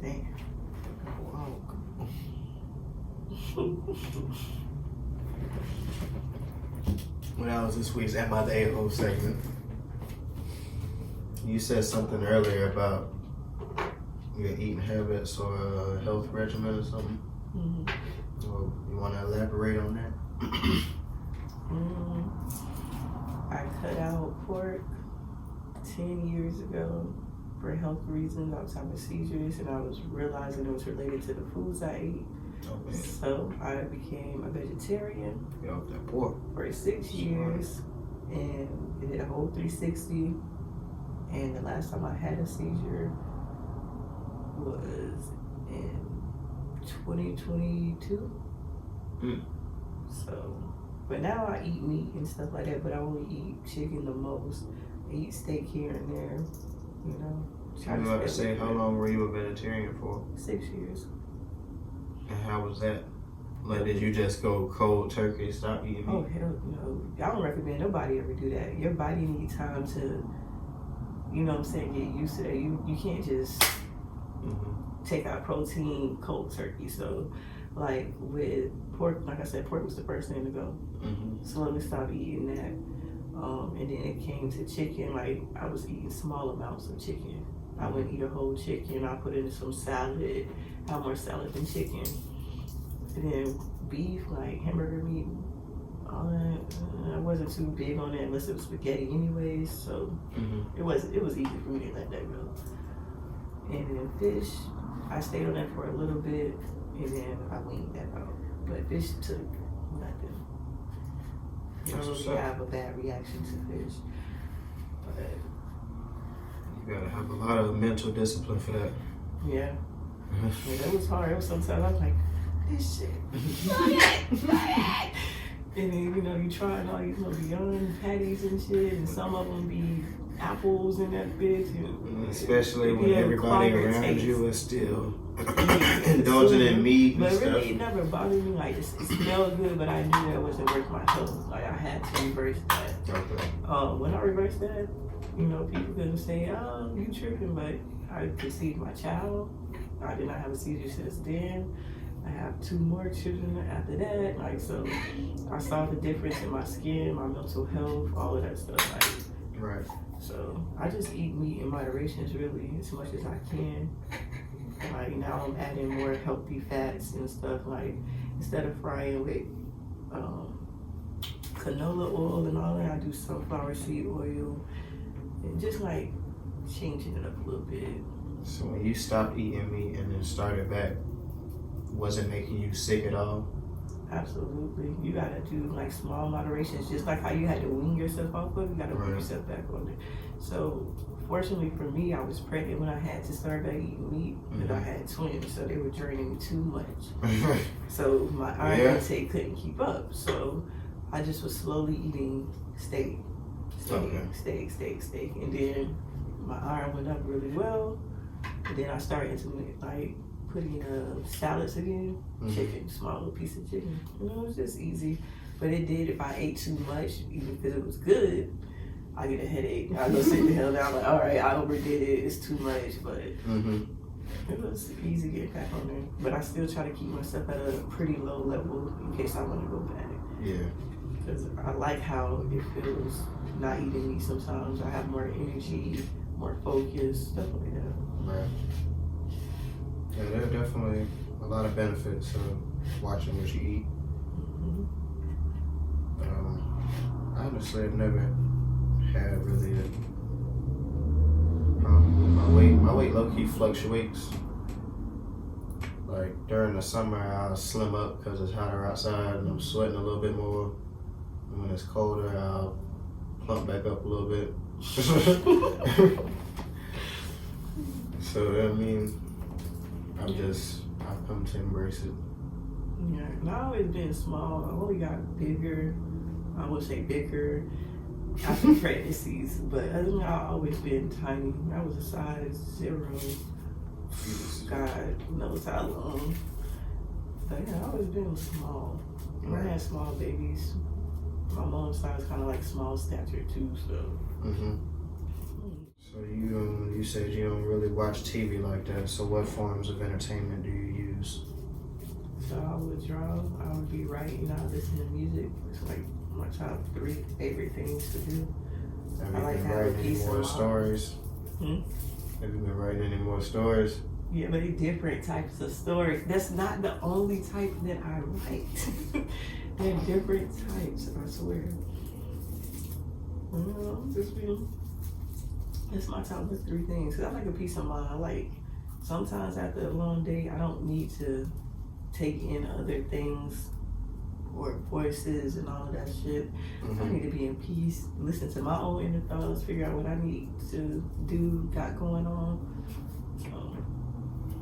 [SPEAKER 2] Damn.
[SPEAKER 1] When I was this week's Am I the A-hole segment, you said something earlier about your eating habits or a health regimen or something.
[SPEAKER 2] Mm-hmm.
[SPEAKER 1] Well, you want to elaborate on that?
[SPEAKER 2] I cut out pork 10 years ago for health reasons. I was having seizures and I was realizing it was related to the foods I ate.
[SPEAKER 1] Okay.
[SPEAKER 2] So I became a vegetarian.
[SPEAKER 1] Get off that pork.
[SPEAKER 2] For 6 years and I did a whole 360. And the last time I had a seizure was in 2022. So, but now I eat meat and stuff like that, but I only eat chicken the most. I eat steak here and there, you know.
[SPEAKER 1] I was about to say, how long were you a vegetarian for?
[SPEAKER 2] 6 years.
[SPEAKER 1] And how was that? Like, did you just go cold turkey, stop eating meat?
[SPEAKER 2] Oh, hell no. I don't recommend nobody ever do that. Your body needs time to, you know what I'm saying, get used to that. You can't just take out protein cold turkey. So, like with pork, like I said, pork was the first thing to go. Slowly stopped eating that. And then it came to chicken. Like, I was eating small amounts of chicken. I wouldn't eat a whole chicken. I put in some salad, have more salad than chicken. And then beef, like hamburger meat, all that, I wasn't too big on that unless it was spaghetti anyways. So it was easy for me to let that go. And then fish, I stayed on that for a little bit, and then I weaned that out. But fish took nothing. I don't really have a bad reaction to fish. But
[SPEAKER 1] you gotta have a lot of mental discipline for that.
[SPEAKER 2] yeah. Yeah, that was hard. Sometimes I'm like, this shit. And then, you know, you trying all these little Beyond patties and shit, and some of them be apples in that bitch. And
[SPEAKER 1] especially when everybody around you is still indulging in meat and
[SPEAKER 2] but
[SPEAKER 1] stuff.
[SPEAKER 2] Really, it never bothered me. Like, it smelled good, but I knew that wasn't worth my health. Like, I had to reverse that.
[SPEAKER 1] Okay.
[SPEAKER 2] When I reversed that, you know, people couldn't say, oh, you tripping, but I conceived my child. I did not have a seizure since then. I have 2 more children after that. Like, so I saw the difference in my skin, my mental health, all of that stuff. Like,
[SPEAKER 1] right.
[SPEAKER 2] So I just eat meat in moderation, really, as much as I can. Like, now I'm adding more healthy fats and stuff. Like, instead of frying with canola oil and all that, I do sunflower seed oil. And just like changing it up a little bit.
[SPEAKER 1] So when you stopped eating meat and then started back, was it making you sick at all?
[SPEAKER 2] Absolutely. You gotta do like small moderations, just like how you had to wean yourself off of, you gotta put yourself back on it. So fortunately for me, I was pregnant when I had to start back eating meat, but I had twins, so they were draining me too much. So my iron intake couldn't keep up. So I just was slowly eating steak. And then my iron went up really well. And then I started into like putting salads again, chicken, small little piece of chicken. You know, it was just easy. But it did, if I ate too much, even if it was good, I get a headache. I go sit the hell down, like, all right, I overdid it, it's too much. But it was easy to get back on there. But I still try to keep myself at a pretty low level in case I want to go back.
[SPEAKER 1] Yeah.
[SPEAKER 2] Because I like how it feels not eating meat sometimes. I have more energy, more focus, stuff like that.
[SPEAKER 1] Right. Yeah, there are definitely a lot of benefits of watching what you eat. Honestly, I've never had really a problem with my weight. My weight low-key fluctuates. Like during the summer, I'll slim up because it's hotter outside and I'm sweating a little bit more. And when it's colder, I'll plump back up a little bit. So, I mean, I've come to embrace it.
[SPEAKER 2] Yeah, and I've always been small. I only got bigger. I would say bigger after pregnancies, but other than that, I've always been tiny. I was a size 0. God knows how long. But yeah, I've always been small. When I had small babies, my mom's side was kind of like small stature too, so.
[SPEAKER 1] So you said you don't really watch TV like that. So what forms of entertainment do you use?
[SPEAKER 2] So I would draw, I would be writing, I would listen to music. It's like my top 3 favorite things to do.
[SPEAKER 1] Have you been writing any more stories? Have you been writing any more stories?
[SPEAKER 2] Yeah, but it's different types of stories. That's not the only type that I write. There are different types, I swear. That's my top 3 things. Cause I like a peace of mind. Like sometimes after a long day, I don't need to take in other things or voices and all of that shit. I need to be in peace, listen to my own inner thoughts, figure out what I need to do, got going on. So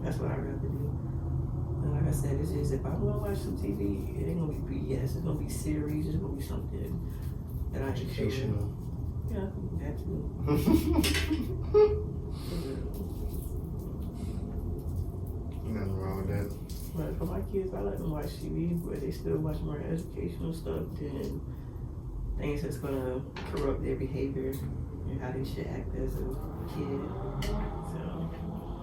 [SPEAKER 2] that's what I'd rather do. And like I said, it's just if I want to watch some TV, it ain't gonna be BS. It's gonna be series. It's gonna be something that I
[SPEAKER 1] educational.
[SPEAKER 2] Yeah, that too.
[SPEAKER 1] Nothing wrong with that.
[SPEAKER 2] But for my kids, I let them watch TV, but they still watch more educational stuff than things that's gonna corrupt their behavior and how they should act as a kid. So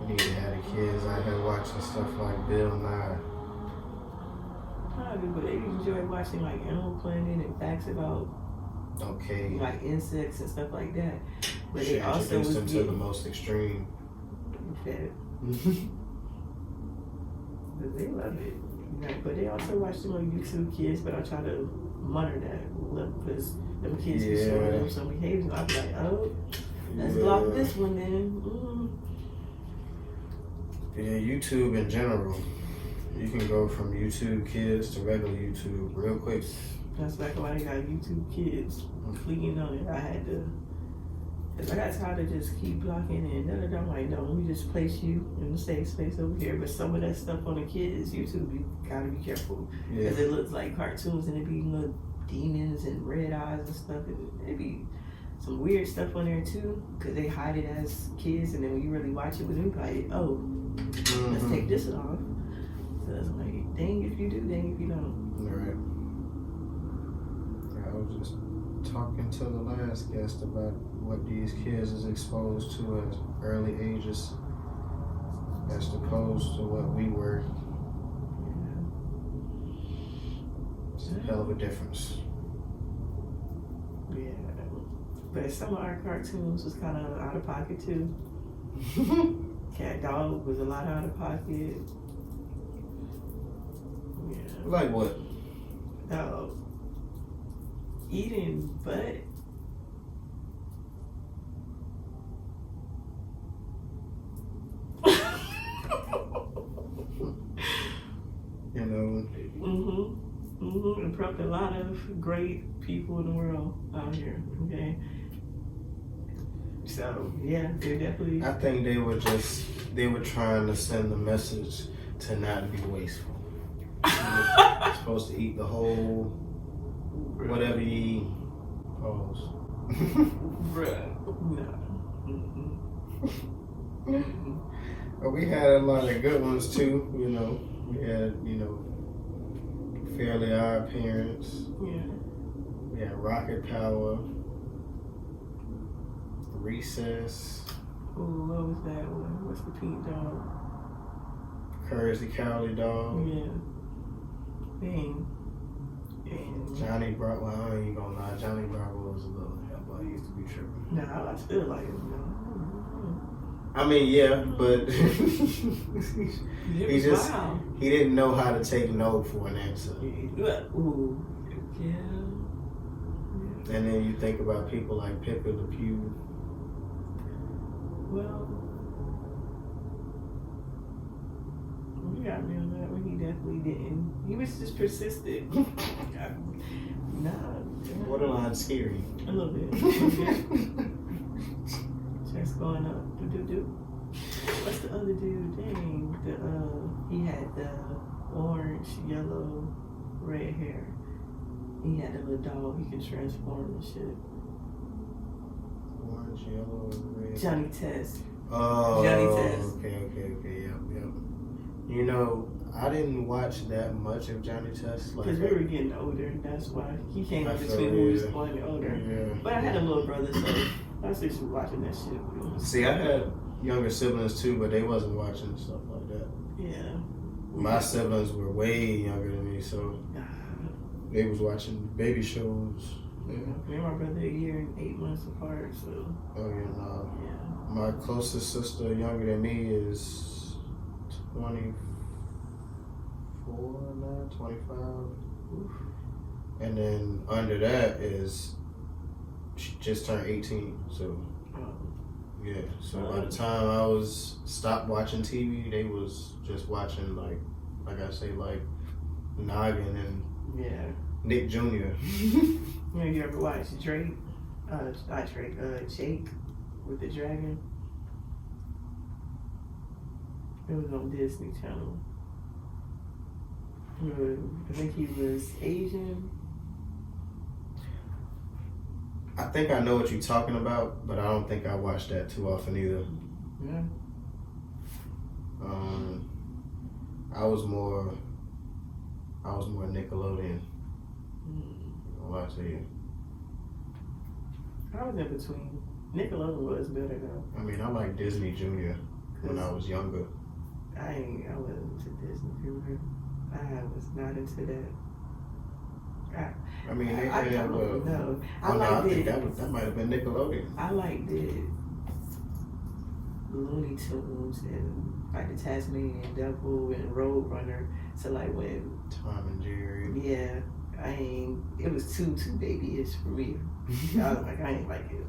[SPEAKER 1] We need to have the kids out here watching stuff like Bill Nye.
[SPEAKER 2] but they enjoy watching like Animal Planet and facts about like insects and stuff like that. But they also
[SPEAKER 1] introduce them to the most extreme.
[SPEAKER 2] That. But they love it. But they also watch them on YouTube Kids, but I try to monitor that because them kids be showing them some behavior. I'm like, oh, let's block this one then.
[SPEAKER 1] Yeah, YouTube in general. You can go from YouTube Kids to regular YouTube real quick.
[SPEAKER 2] That's like why they got YouTube Kids clicking on it. I had to, cause I got tired of just keep blocking and I'm like, no, let me just place you in the safe space over here. But some of that stuff on the kids YouTube, you gotta be careful because it looks like cartoons and it be little demons and red eyes and stuff. And it be some weird stuff on there too, cause they hide it as kids, and then when you really watch it with them, like, oh, let's take this off. So it's like, dang if you do, dang if you don't.
[SPEAKER 1] Right. I was just talking to the last guest about what these kids is exposed to at early ages as opposed to what we were. It's a hell of a difference.
[SPEAKER 2] Yeah. But some of our cartoons was kind of out of pocket too. Cat Dog was a lot out of pocket. Yeah.
[SPEAKER 1] Like what?
[SPEAKER 2] Eating butt.
[SPEAKER 1] You know.
[SPEAKER 2] And probably a lot of great people in the world out here. Okay. So yeah, they're definitely.
[SPEAKER 1] I think they were trying to send the message to not be wasteful. You're supposed to eat the whole whatever you eat. Pause.
[SPEAKER 2] Bruh. No.
[SPEAKER 1] But we had a lot of good ones too, you know. We had, you know, Fairly Odd Parents.
[SPEAKER 2] Yeah.
[SPEAKER 1] We had Rocket Power. Recess.
[SPEAKER 2] Ooh, what was that one? What's the pink dog?
[SPEAKER 1] Courage the Cowardly Dog.
[SPEAKER 2] Yeah. Dang. And
[SPEAKER 1] Johnny Bravo. Well, I ain't even gonna lie. Johnny Bravo was a little help. I used to be tripping.
[SPEAKER 2] nah, I still like him.
[SPEAKER 1] I mean, yeah, but
[SPEAKER 2] He
[SPEAKER 1] just
[SPEAKER 2] wow.
[SPEAKER 1] he didn't know how to take no for an answer.
[SPEAKER 2] Ooh. Yeah.
[SPEAKER 1] And then you think about people like Pepe Le Pew.
[SPEAKER 2] Well, you got me on that one. He definitely didn't. He was just persistent.
[SPEAKER 1] Borderline scary.
[SPEAKER 2] A little bit. Chest going up. Do. What's the other dude? Dang. He had the orange, yellow, red hair. He had a little dog. He could transform and shit.
[SPEAKER 1] Orange, yellow, red.
[SPEAKER 2] Johnny Test.
[SPEAKER 1] Oh,
[SPEAKER 2] Johnny Test.
[SPEAKER 1] Okay, yep. You know, I didn't watch that much of Johnny Test.
[SPEAKER 2] Because we were getting older, that's why. He came up between when we was going older.
[SPEAKER 1] Yeah.
[SPEAKER 2] But I had a little brother, so I was just watching that shit with him.
[SPEAKER 1] See, I had younger siblings too, but they wasn't watching stuff like that.
[SPEAKER 2] Yeah.
[SPEAKER 1] My siblings were way younger than me, so they was watching baby shows. Yeah.
[SPEAKER 2] Me and my brother a year and 8 months apart, so.
[SPEAKER 1] Oh yeah, no.
[SPEAKER 2] Yeah.
[SPEAKER 1] My closest sister, younger than me, is 24 now, 25.
[SPEAKER 2] Oof.
[SPEAKER 1] And then under that is, she just turned 18. So, yeah. So by the time I was stopped watching TV, they was just watching like I say, like Noggin and
[SPEAKER 2] Yeah.
[SPEAKER 1] Nick Jr.
[SPEAKER 2] You ever watch Drake? Not Drake, Jake with the dragon? It was on Disney Channel. I think he was Asian.
[SPEAKER 1] I think I know what you're talking about, but I don't think I watch that too often either.
[SPEAKER 2] Yeah.
[SPEAKER 1] I was more Nickelodeon. I'll lie to you.
[SPEAKER 2] I was in between. Nickelodeon was better though.
[SPEAKER 1] I mean, I like Disney Junior when I was younger.
[SPEAKER 2] I wasn't into Disney Junior. I was not into that.
[SPEAKER 1] I mean, they
[SPEAKER 2] I
[SPEAKER 1] had.
[SPEAKER 2] don't know.
[SPEAKER 1] I think that might have been Nickelodeon.
[SPEAKER 2] I liked the Looney Tunes and like the Tasmanian Devil and Roadrunner. So like when
[SPEAKER 1] Tom and Jerry.
[SPEAKER 2] yeah, it was too babyish for me. I was like, I ain't like it.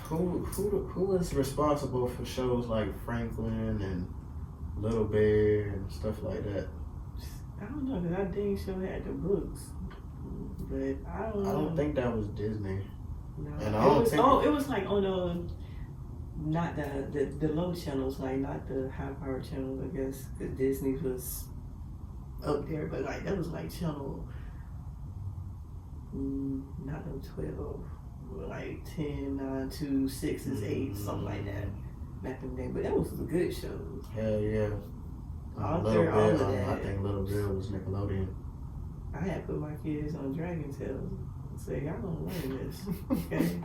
[SPEAKER 1] Who is responsible for shows like Franklin and Little Bear and stuff like that?
[SPEAKER 2] I don't know, because I dang sure had the books. But I don't know.
[SPEAKER 1] I don't think that was Disney.
[SPEAKER 2] No.
[SPEAKER 1] And I don't think
[SPEAKER 2] it was like on not the low channels, like not the high power channels, I guess. Because Disney was up there, but like that was like channel not no 12, like 10, 9, 2, 6, 8, something like that. Back in the day, but that was a good show.
[SPEAKER 1] Hell yeah.
[SPEAKER 2] All
[SPEAKER 1] Little
[SPEAKER 2] there, all
[SPEAKER 1] Bill,
[SPEAKER 2] of that.
[SPEAKER 1] I think Little Bill was Nickelodeon.
[SPEAKER 2] I had put my kids on Dragon Tales and say, y'all gonna learn this, okay?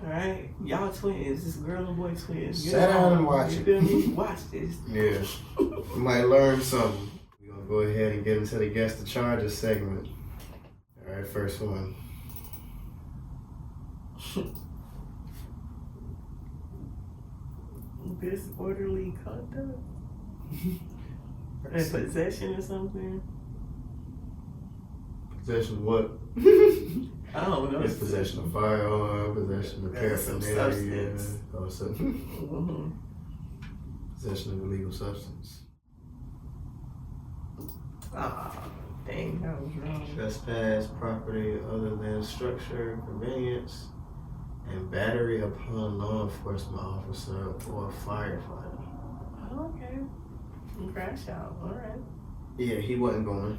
[SPEAKER 2] Alright? Y'all twins, this girl and boy twins.
[SPEAKER 1] Sit down and watch
[SPEAKER 2] you
[SPEAKER 1] it.
[SPEAKER 2] feel me? Watch this.
[SPEAKER 1] Yeah. You might learn something. We're gonna go ahead and get into the Guess the Charges segment. Alright, first one.
[SPEAKER 2] Disorderly conduct? And possession or something?
[SPEAKER 1] Possession of what?
[SPEAKER 2] I don't know.
[SPEAKER 1] It's possession of firearm, possession of paraphernalia, or something. Possession of illegal substance.
[SPEAKER 2] Ah, dang, that was wrong.
[SPEAKER 1] Trespass, property other than structure, convenience, and battery upon law enforcement officer or firefighter.
[SPEAKER 2] Okay. Crash out, alright.
[SPEAKER 1] Yeah, he wasn't going.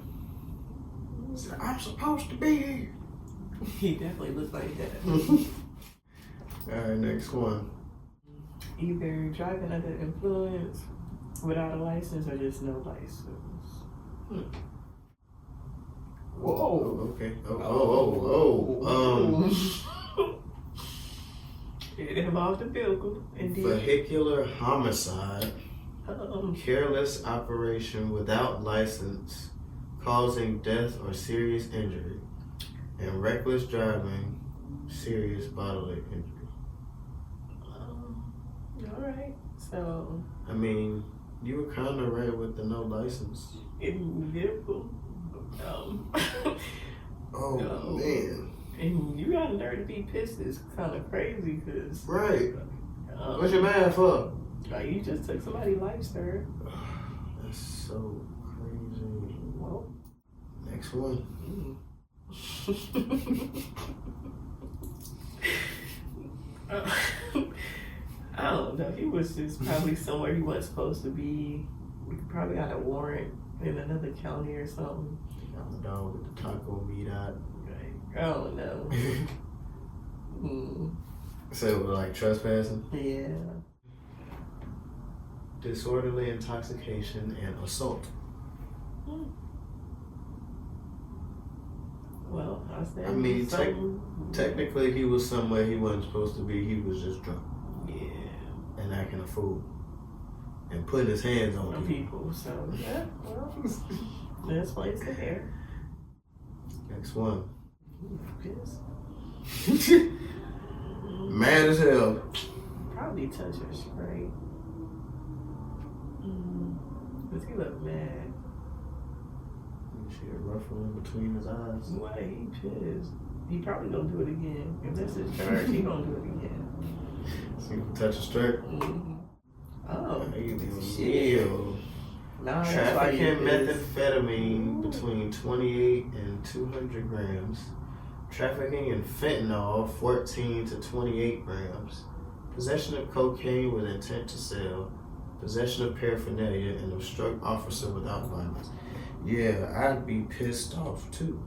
[SPEAKER 1] He said, I'm supposed to be here.
[SPEAKER 2] He definitely looked like that.
[SPEAKER 1] Alright, next one.
[SPEAKER 2] Either driving under influence without a license or just no license. Whoa.
[SPEAKER 1] Oh, okay.
[SPEAKER 2] It involved a vehicle, indeed.
[SPEAKER 1] Vehicular homicide.
[SPEAKER 2] Um,
[SPEAKER 1] Careless operation without license causing death or serious injury. And reckless driving, serious bodily injury.
[SPEAKER 2] Alright, so.
[SPEAKER 1] I mean, you were kind of right with the no license.
[SPEAKER 2] In vehicle.
[SPEAKER 1] Oh, man.
[SPEAKER 2] And you got a nerve to be pissed is kind of crazy because.
[SPEAKER 1] Right. What's your mad for?
[SPEAKER 2] Like, you just took somebody's life, sir.
[SPEAKER 1] That's so crazy.
[SPEAKER 2] Well.
[SPEAKER 1] Next one.
[SPEAKER 2] I don't know. He was just probably somewhere he wasn't supposed to be. We probably got a warrant in another county or something.
[SPEAKER 1] I'm the dog with the taco meat out.
[SPEAKER 2] I don't know.
[SPEAKER 1] So it was like trespassing?
[SPEAKER 2] Yeah.
[SPEAKER 1] Disorderly intoxication and assault.
[SPEAKER 2] Well, I said.
[SPEAKER 1] I mean, technically he was somewhere he wasn't supposed to be. He was just drunk.
[SPEAKER 2] Yeah.
[SPEAKER 1] And acting a fool. And putting his hands on
[SPEAKER 2] people. So, yeah, well, that's place to hair.
[SPEAKER 1] Next one.
[SPEAKER 2] Piss.
[SPEAKER 1] Mad as hell.
[SPEAKER 2] Probably touch or spray. Cause he look mad.
[SPEAKER 1] You see a ruffle in between his eyes.
[SPEAKER 2] Why he pissed? He probably gonna do it again. If that's his charge, he gonna do it again.
[SPEAKER 1] See him touch a strip.
[SPEAKER 2] Oh,
[SPEAKER 1] shit.
[SPEAKER 2] Nah,
[SPEAKER 1] trafficking methamphetamine between 28 and 200 grams. Trafficking in fentanyl 14 to 28 grams. Possession of cocaine with intent to sell. Possession of paraphernalia and obstruct officer without violence. Yeah, I'd be pissed off too.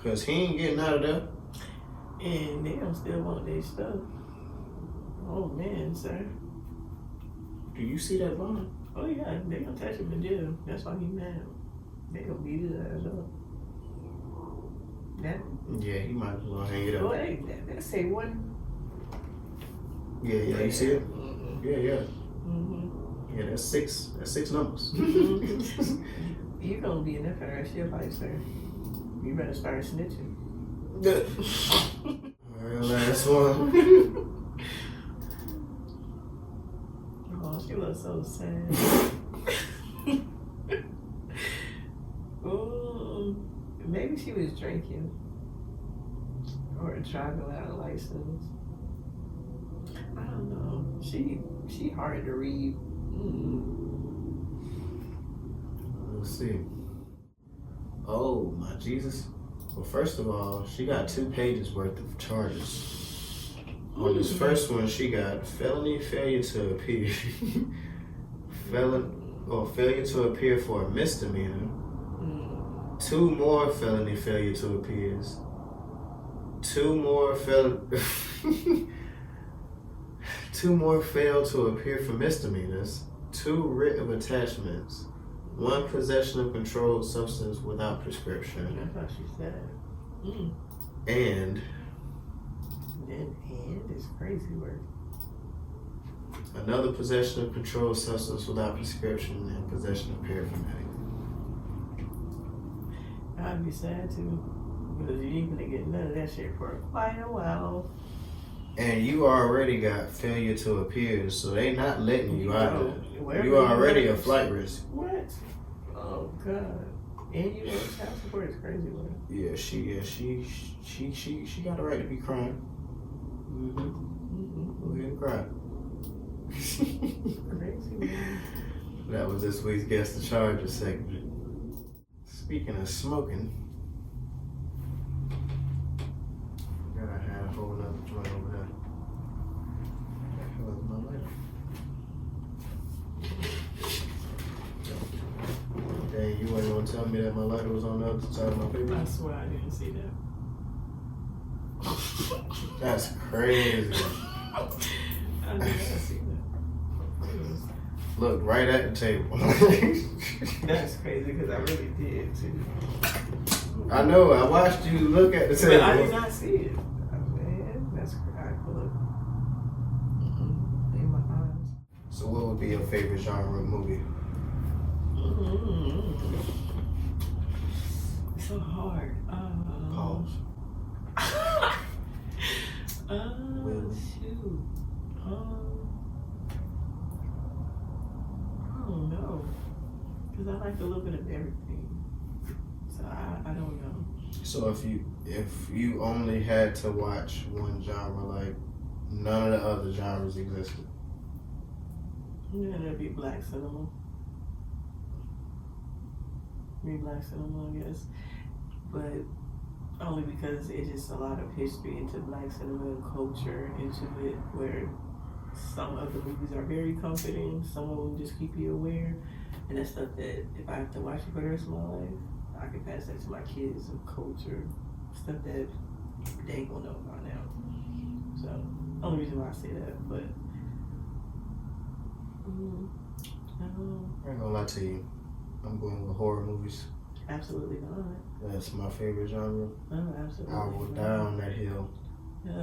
[SPEAKER 1] Cause he ain't getting out of there.
[SPEAKER 2] And they don't still want their stuff. Oh man, sir.
[SPEAKER 1] Do you see that bond?
[SPEAKER 2] Oh yeah, they gonna touch him in jail. That's why he mad. They gonna beat his ass up. That?
[SPEAKER 1] Yeah, he might as well hang it up.
[SPEAKER 2] Oh, hey, that say one.
[SPEAKER 1] Yeah, you see it? Yeah.
[SPEAKER 2] Mm-hmm.
[SPEAKER 1] Yeah, that's six numbers.
[SPEAKER 2] You gonna be in there for the rest of your life, sir. You better start snitching.
[SPEAKER 1] Alright, last one.
[SPEAKER 2] Oh, she looks so sad. Maybe she was drinking or driving without a license. I don't know. She hard to read.
[SPEAKER 1] Let's see. Oh my Jesus. Well, first of all, she got 2 pages worth of charges. On this first one, she got felony failure to appear, failure to appear for a misdemeanor, 2 more felony failure to appears, 2 more two more fail to appear for misdemeanors, 2 writ of attachments, 1 possession of controlled substance without prescription.
[SPEAKER 2] That's what she said.
[SPEAKER 1] And
[SPEAKER 2] is crazy work.
[SPEAKER 1] Another possession of controlled substance without prescription and possession of paraphernalia.
[SPEAKER 2] I'd be sad too, because you ain't gonna get none of that shit for quite a while.
[SPEAKER 1] And you already got failure to appear, so they not letting you out of it. You
[SPEAKER 2] are
[SPEAKER 1] already a flight risk.
[SPEAKER 2] What? Oh God. And you know child support is crazy work.
[SPEAKER 1] Yeah, she got a right to be crying. Go ahead and cry.
[SPEAKER 2] Crazy man.
[SPEAKER 1] That was this week's Guess the Charges segment. Speaking of smoking, I had a whole other joint over there. What the hell is my lighter? Dang, you ain't gonna tell me that my lighter was on the other side of my paper?
[SPEAKER 2] I swear I didn't see that.
[SPEAKER 1] That's crazy.
[SPEAKER 2] I did not see that.
[SPEAKER 1] Look right at the table.
[SPEAKER 2] That's crazy because I really did too.
[SPEAKER 1] I know. I watched you look at the table.
[SPEAKER 2] But I did not see it. Man, that's crazy. I pull up in my eyes.
[SPEAKER 1] So, what would be your favorite genre movie?
[SPEAKER 2] It's so hard.
[SPEAKER 1] Pause.
[SPEAKER 2] Shoot. I don't know. Because I like a little bit of everything. So I don't know.
[SPEAKER 1] So if you only had to watch one genre, like none of the other genres existed.
[SPEAKER 2] Yeah, that'd be black cinema. Black cinema, I guess. But only because it's just a lot of history into black cinema and culture into it, where some of the movies are very comforting, some of them just keep you aware, and that's stuff that if I have to watch it for the rest of my life, I can pass that to my kids of culture, stuff that they ain't gonna know about now. So, only reason why I say that, but
[SPEAKER 1] I ain't gonna lie to you. I'm going with horror movies.
[SPEAKER 2] absolutely not.
[SPEAKER 1] That's my favorite genre.
[SPEAKER 2] No, absolutely
[SPEAKER 1] I will
[SPEAKER 2] not.
[SPEAKER 1] die on that hill.
[SPEAKER 2] No.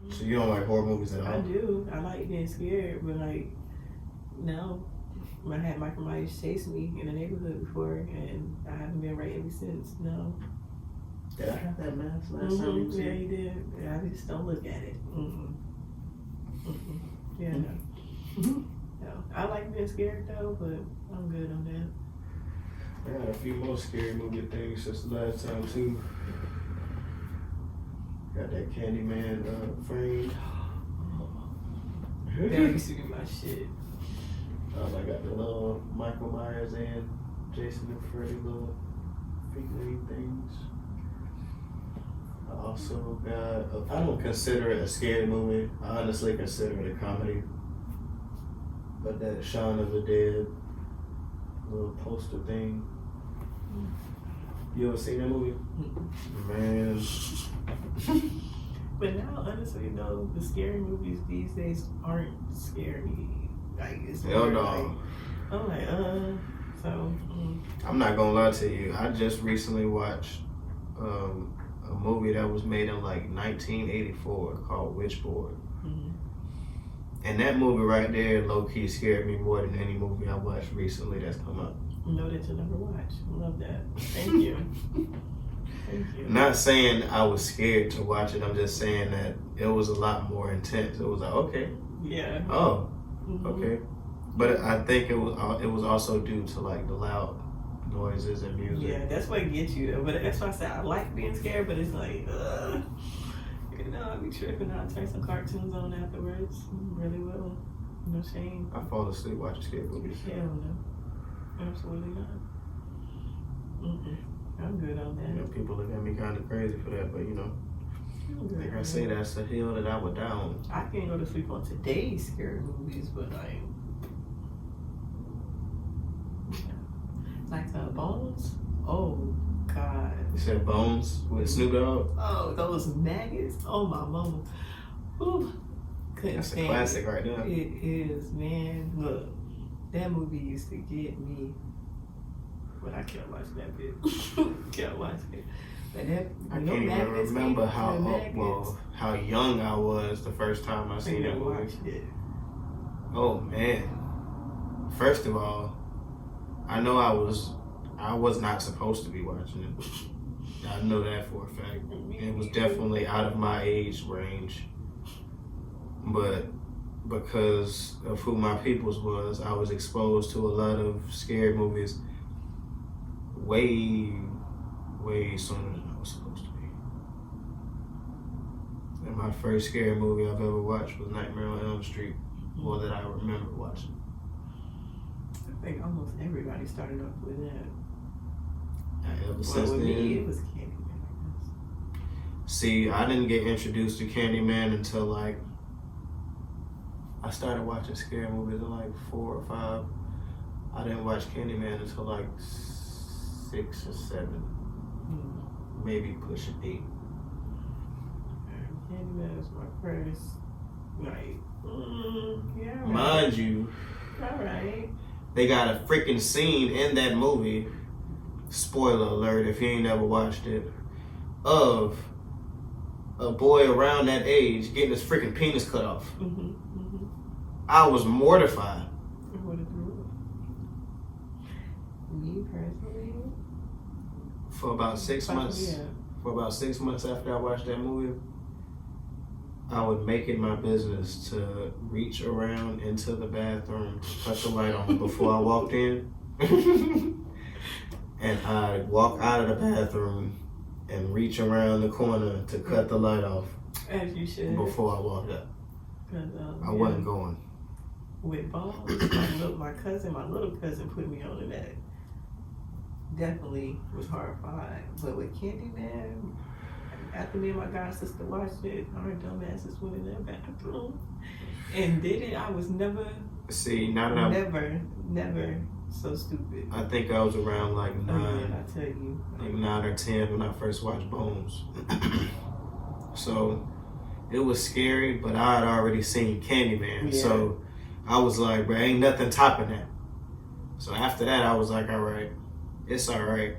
[SPEAKER 1] So you don't like horror movies at all?
[SPEAKER 2] I do. I like being scared, but like, no. I had Michael Myers chase me in the neighborhood before, and I haven't been right ever since. No.
[SPEAKER 1] Did I have that mask last time you
[SPEAKER 2] Yeah, you did. Yeah, I just don't look at it. Yeah, no. No. I like being scared though, but I'm good on that.
[SPEAKER 1] I got a few more scary movie things since the last time too. Got that Candyman frame.
[SPEAKER 2] That used to be my shit.
[SPEAKER 1] I got the little Michael Myers and Jason and Freddy little figurine things. I also got, I don't consider it a scary movie. I honestly consider it a comedy. But that Shaun of the Dead little poster thing. You ever seen that movie? Man.
[SPEAKER 2] But now, honestly, though, the scary movies these days aren't scary. Like, it's
[SPEAKER 1] Hell
[SPEAKER 2] more
[SPEAKER 1] no.
[SPEAKER 2] like, I'm like, so.
[SPEAKER 1] I'm not gonna lie to you. I just recently watched a movie that was made in like 1984 called Witchboard. And that movie right there, low key, scared me more than any movie I watched recently that's come up.
[SPEAKER 2] Noted to never watch. Love that. Thank you. Thank you.
[SPEAKER 1] Not saying I was scared to watch it. I'm just saying that it was a lot more intense. It was like, okay,
[SPEAKER 2] Yeah.
[SPEAKER 1] oh, okay. But I think it was also due to like the loud noises and music.
[SPEAKER 2] Yeah, that's what gets you though. But that's why I said I like being scared, but it's like, I be tripping. I'll turn some cartoons on afterwards. Really will. No shame.
[SPEAKER 1] I fall asleep watching scary movies.
[SPEAKER 2] Hell no. Absolutely not. I'm good on that.
[SPEAKER 1] You know, people look at me kind of crazy for that, but you know, like I say, that's a hill that I would die on.
[SPEAKER 2] I can't go to sleep on today's scary movies, but like Bones. Oh God.
[SPEAKER 1] You said Bones with Snoop Dogg?
[SPEAKER 2] Oh, those maggots. Oh my mama. Whew. Couldn't
[SPEAKER 1] That's a
[SPEAKER 2] stand
[SPEAKER 1] classic
[SPEAKER 2] it.
[SPEAKER 1] right there.
[SPEAKER 2] It is, man. Look, that movie used to get me. But I kept watching that bitch. Kept watching it. But that,
[SPEAKER 1] I can't even remember how young I was the first time I seen that movie.
[SPEAKER 2] It.
[SPEAKER 1] Oh man. First of all, I know I was not supposed to be watching it. I know that for a fact. It was definitely out of my age range. But because of who my peoples was, I was exposed to a lot of scary movies way sooner than I was supposed to be. And my first scary movie I've ever watched was Nightmare on Elm Street, or that I remember watching.
[SPEAKER 2] I think almost everybody started off with that.
[SPEAKER 1] Ever since
[SPEAKER 2] with
[SPEAKER 1] then,
[SPEAKER 2] me, it was Candyman, I guess.
[SPEAKER 1] see, I didn't get introduced to Candyman until like I started watching scary movies at like 4 or 5. I didn't watch Candyman until like 6 or 7, maybe pushing 8.
[SPEAKER 2] Candyman was my first. Like, yeah. Right.
[SPEAKER 1] Mind you,
[SPEAKER 2] all right.
[SPEAKER 1] They got a freaking scene in that movie. Spoiler alert if you ain't never watched it. Of a boy around that age getting his freaking penis cut off. I was mortified.
[SPEAKER 2] What did you do? Me personally?
[SPEAKER 1] For about 6 months.
[SPEAKER 2] Yeah.
[SPEAKER 1] For about 6 months after I watched that movie, I would make it my business to reach around into the bathroom to cut the light on before I walked in. And I'd walk out of the bathroom and reach around the corner to cut the light off.
[SPEAKER 2] As you should.
[SPEAKER 1] Before I walked up. I wasn't going.
[SPEAKER 2] With balls, my little cousin put me on to that. Definitely was horrified. But with Candyman, after me and my god sister watched it, our dumbasses went in that bathroom and did it. I was never so stupid.
[SPEAKER 1] I think I was around like 9.
[SPEAKER 2] I tell you,
[SPEAKER 1] like 9 or 10 when I first watched Bones. So it was scary, but I had already seen Candyman. Yeah. So I was like, bro, ain't nothing topping that. So after that, I was like, all right, it's all right.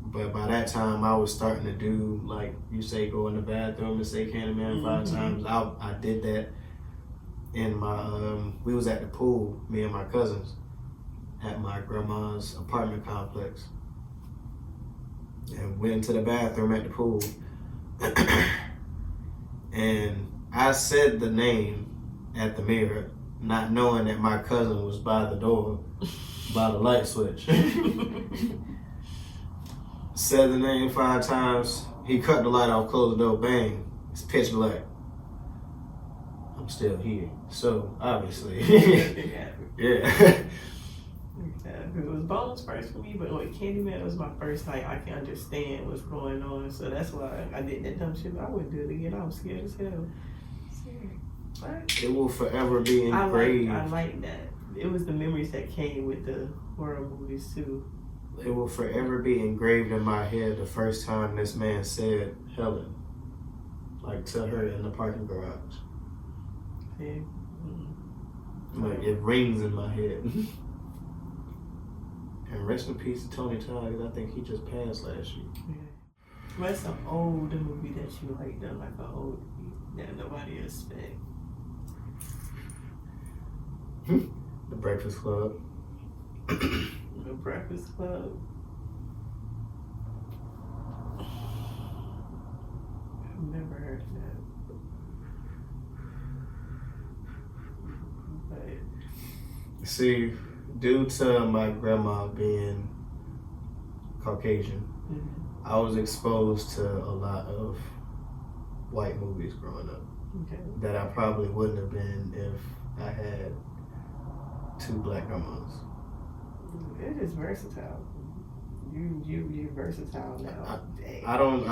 [SPEAKER 1] But by that time, I was starting to do, like you say, go in the bathroom and say Candyman 5 times. I did that in my, we was at the pool, me and my cousins, at my grandma's apartment complex. And went into the bathroom at the pool. And I said the name at the mirror, not knowing that my cousin was by the door, by the light switch. Said the name 5 times. He cut the light off, closed the door, bang. It's pitch black. I'm still here. So, obviously. Yeah.
[SPEAKER 2] It was Bones first for me, but like Candyman was my first, like, I can understand what's going on. So that's why I did that dumb shit. I wouldn't do it again. I was scared as hell.
[SPEAKER 1] It will forever be engraved.
[SPEAKER 2] I like that. It was the memories that came with the horror movies too.
[SPEAKER 1] It will forever be engraved in my head the first time this man said Helen, like to her in the parking garage.
[SPEAKER 2] Yeah.
[SPEAKER 1] Like it rings in my head. And rest in peace to Tony Todd, because I think he just passed last year.
[SPEAKER 2] Yeah. What's an old movie that you like though, like an old that nobody expect?
[SPEAKER 1] The Breakfast Club.
[SPEAKER 2] The Breakfast Club. I've never heard of that. But
[SPEAKER 1] see, due to my grandma being Caucasian, I was exposed to a lot of white movies growing up that I probably wouldn't have been if I had 2 black grandmas.
[SPEAKER 2] It is versatile. You're versatile now.
[SPEAKER 1] I don't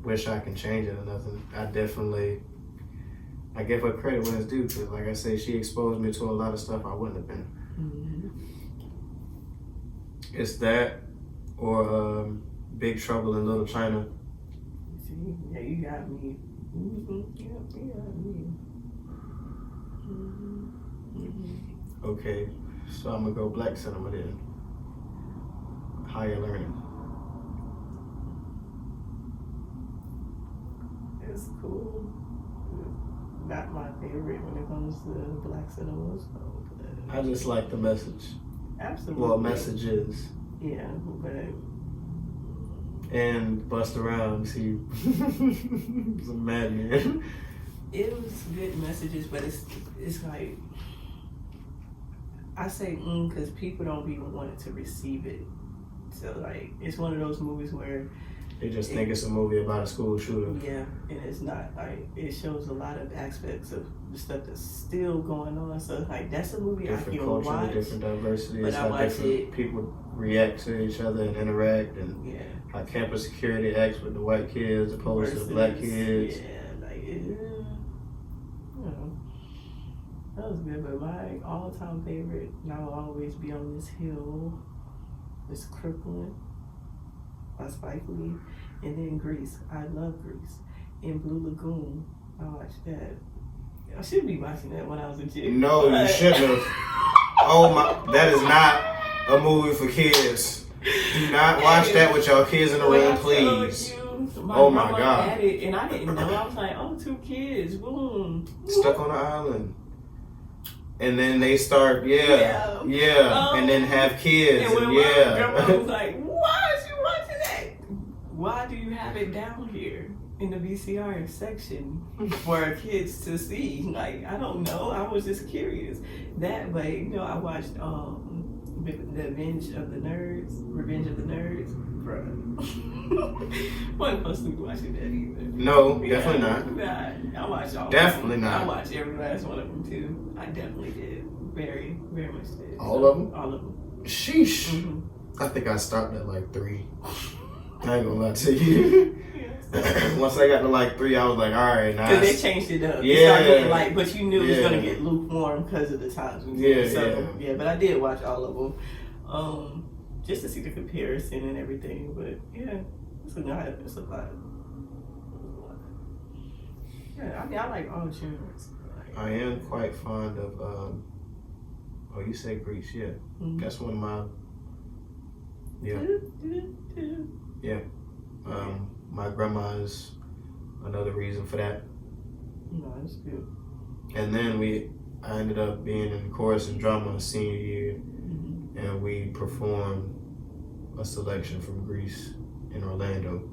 [SPEAKER 1] wish I can change it or nothing. I give her credit when it's due, because like I say, she exposed me to a lot of stuff I wouldn't have been. It's that or Big Trouble in Little China.
[SPEAKER 2] See, yeah, you got me. You got me.
[SPEAKER 1] Okay, so I'm gonna go black cinema then. Higher Learning.
[SPEAKER 2] It's cool. Not my favorite when it comes to black cinema. So,
[SPEAKER 1] I just like the message.
[SPEAKER 2] Absolutely.
[SPEAKER 1] Well, messages.
[SPEAKER 2] Yeah, but.
[SPEAKER 1] And Busta Rhymes, he was a madman.
[SPEAKER 2] It was good messages, but it's like, I say because people don't even want it to receive it. So like, it's one of those movies where
[SPEAKER 1] they just think it's a movie about a school shooter.
[SPEAKER 2] Yeah, and it's not. Like, it shows a lot of aspects of the stuff that's still going on. So like, that's a movie
[SPEAKER 1] different
[SPEAKER 2] I can
[SPEAKER 1] culture,
[SPEAKER 2] watch.
[SPEAKER 1] Different diversity.
[SPEAKER 2] But
[SPEAKER 1] how different people react to each other and interact, and how campus security acts with the white kids opposed to the black kids.
[SPEAKER 2] Yeah, like that was good. But my all-time favorite, and I will always be on this hill, is Crippling. by Spike Lee, and then Grease. I love Grease. And Blue Lagoon. I watched that. I should be watching that when I was a kid.
[SPEAKER 1] No, you shouldn't have. Oh my, that is not a movie for kids. Do not watch that with your kids in the room, please. Oh my God.
[SPEAKER 2] Had it, and I didn't know. I was like, oh, 2 kids, boom.
[SPEAKER 1] Stuck on the island. And then they start, and then have kids,
[SPEAKER 2] and
[SPEAKER 1] and
[SPEAKER 2] my grandma was like, why is you watching that? Why do you have it down here in the VCR section for kids to see? Like, I don't know. I was just curious. That way, you know, I watched The Revenge of the Nerds. Bruh. Wasn't supposed to be watching that either.
[SPEAKER 1] No, definitely not.
[SPEAKER 2] Nah, I watched all
[SPEAKER 1] Definitely
[SPEAKER 2] of them.
[SPEAKER 1] not.
[SPEAKER 2] I watched every last one of them too. I definitely did. Very, very much did.
[SPEAKER 1] All of them?
[SPEAKER 2] All of them.
[SPEAKER 1] Sheesh.
[SPEAKER 2] Mm-hmm.
[SPEAKER 1] I think I stopped at like 3. I ain't gonna lie to you. Once I got to like 3, I was like, all right, now.
[SPEAKER 2] Because they changed it up.
[SPEAKER 1] Yeah.
[SPEAKER 2] But you knew it was gonna get lukewarm because of the times. But I did watch all of them. Just to see the comparison and everything. But yeah, it's a lot. Yeah, I mean, I like all genres.
[SPEAKER 1] I am quite fond of, you say Grease, yeah.
[SPEAKER 2] Mm-hmm.
[SPEAKER 1] That's one of my, my grandma is another reason for that.
[SPEAKER 2] No, that's good.
[SPEAKER 1] And then I ended up being in chorus and drama senior year, and we performed a selection from Grease in Orlando.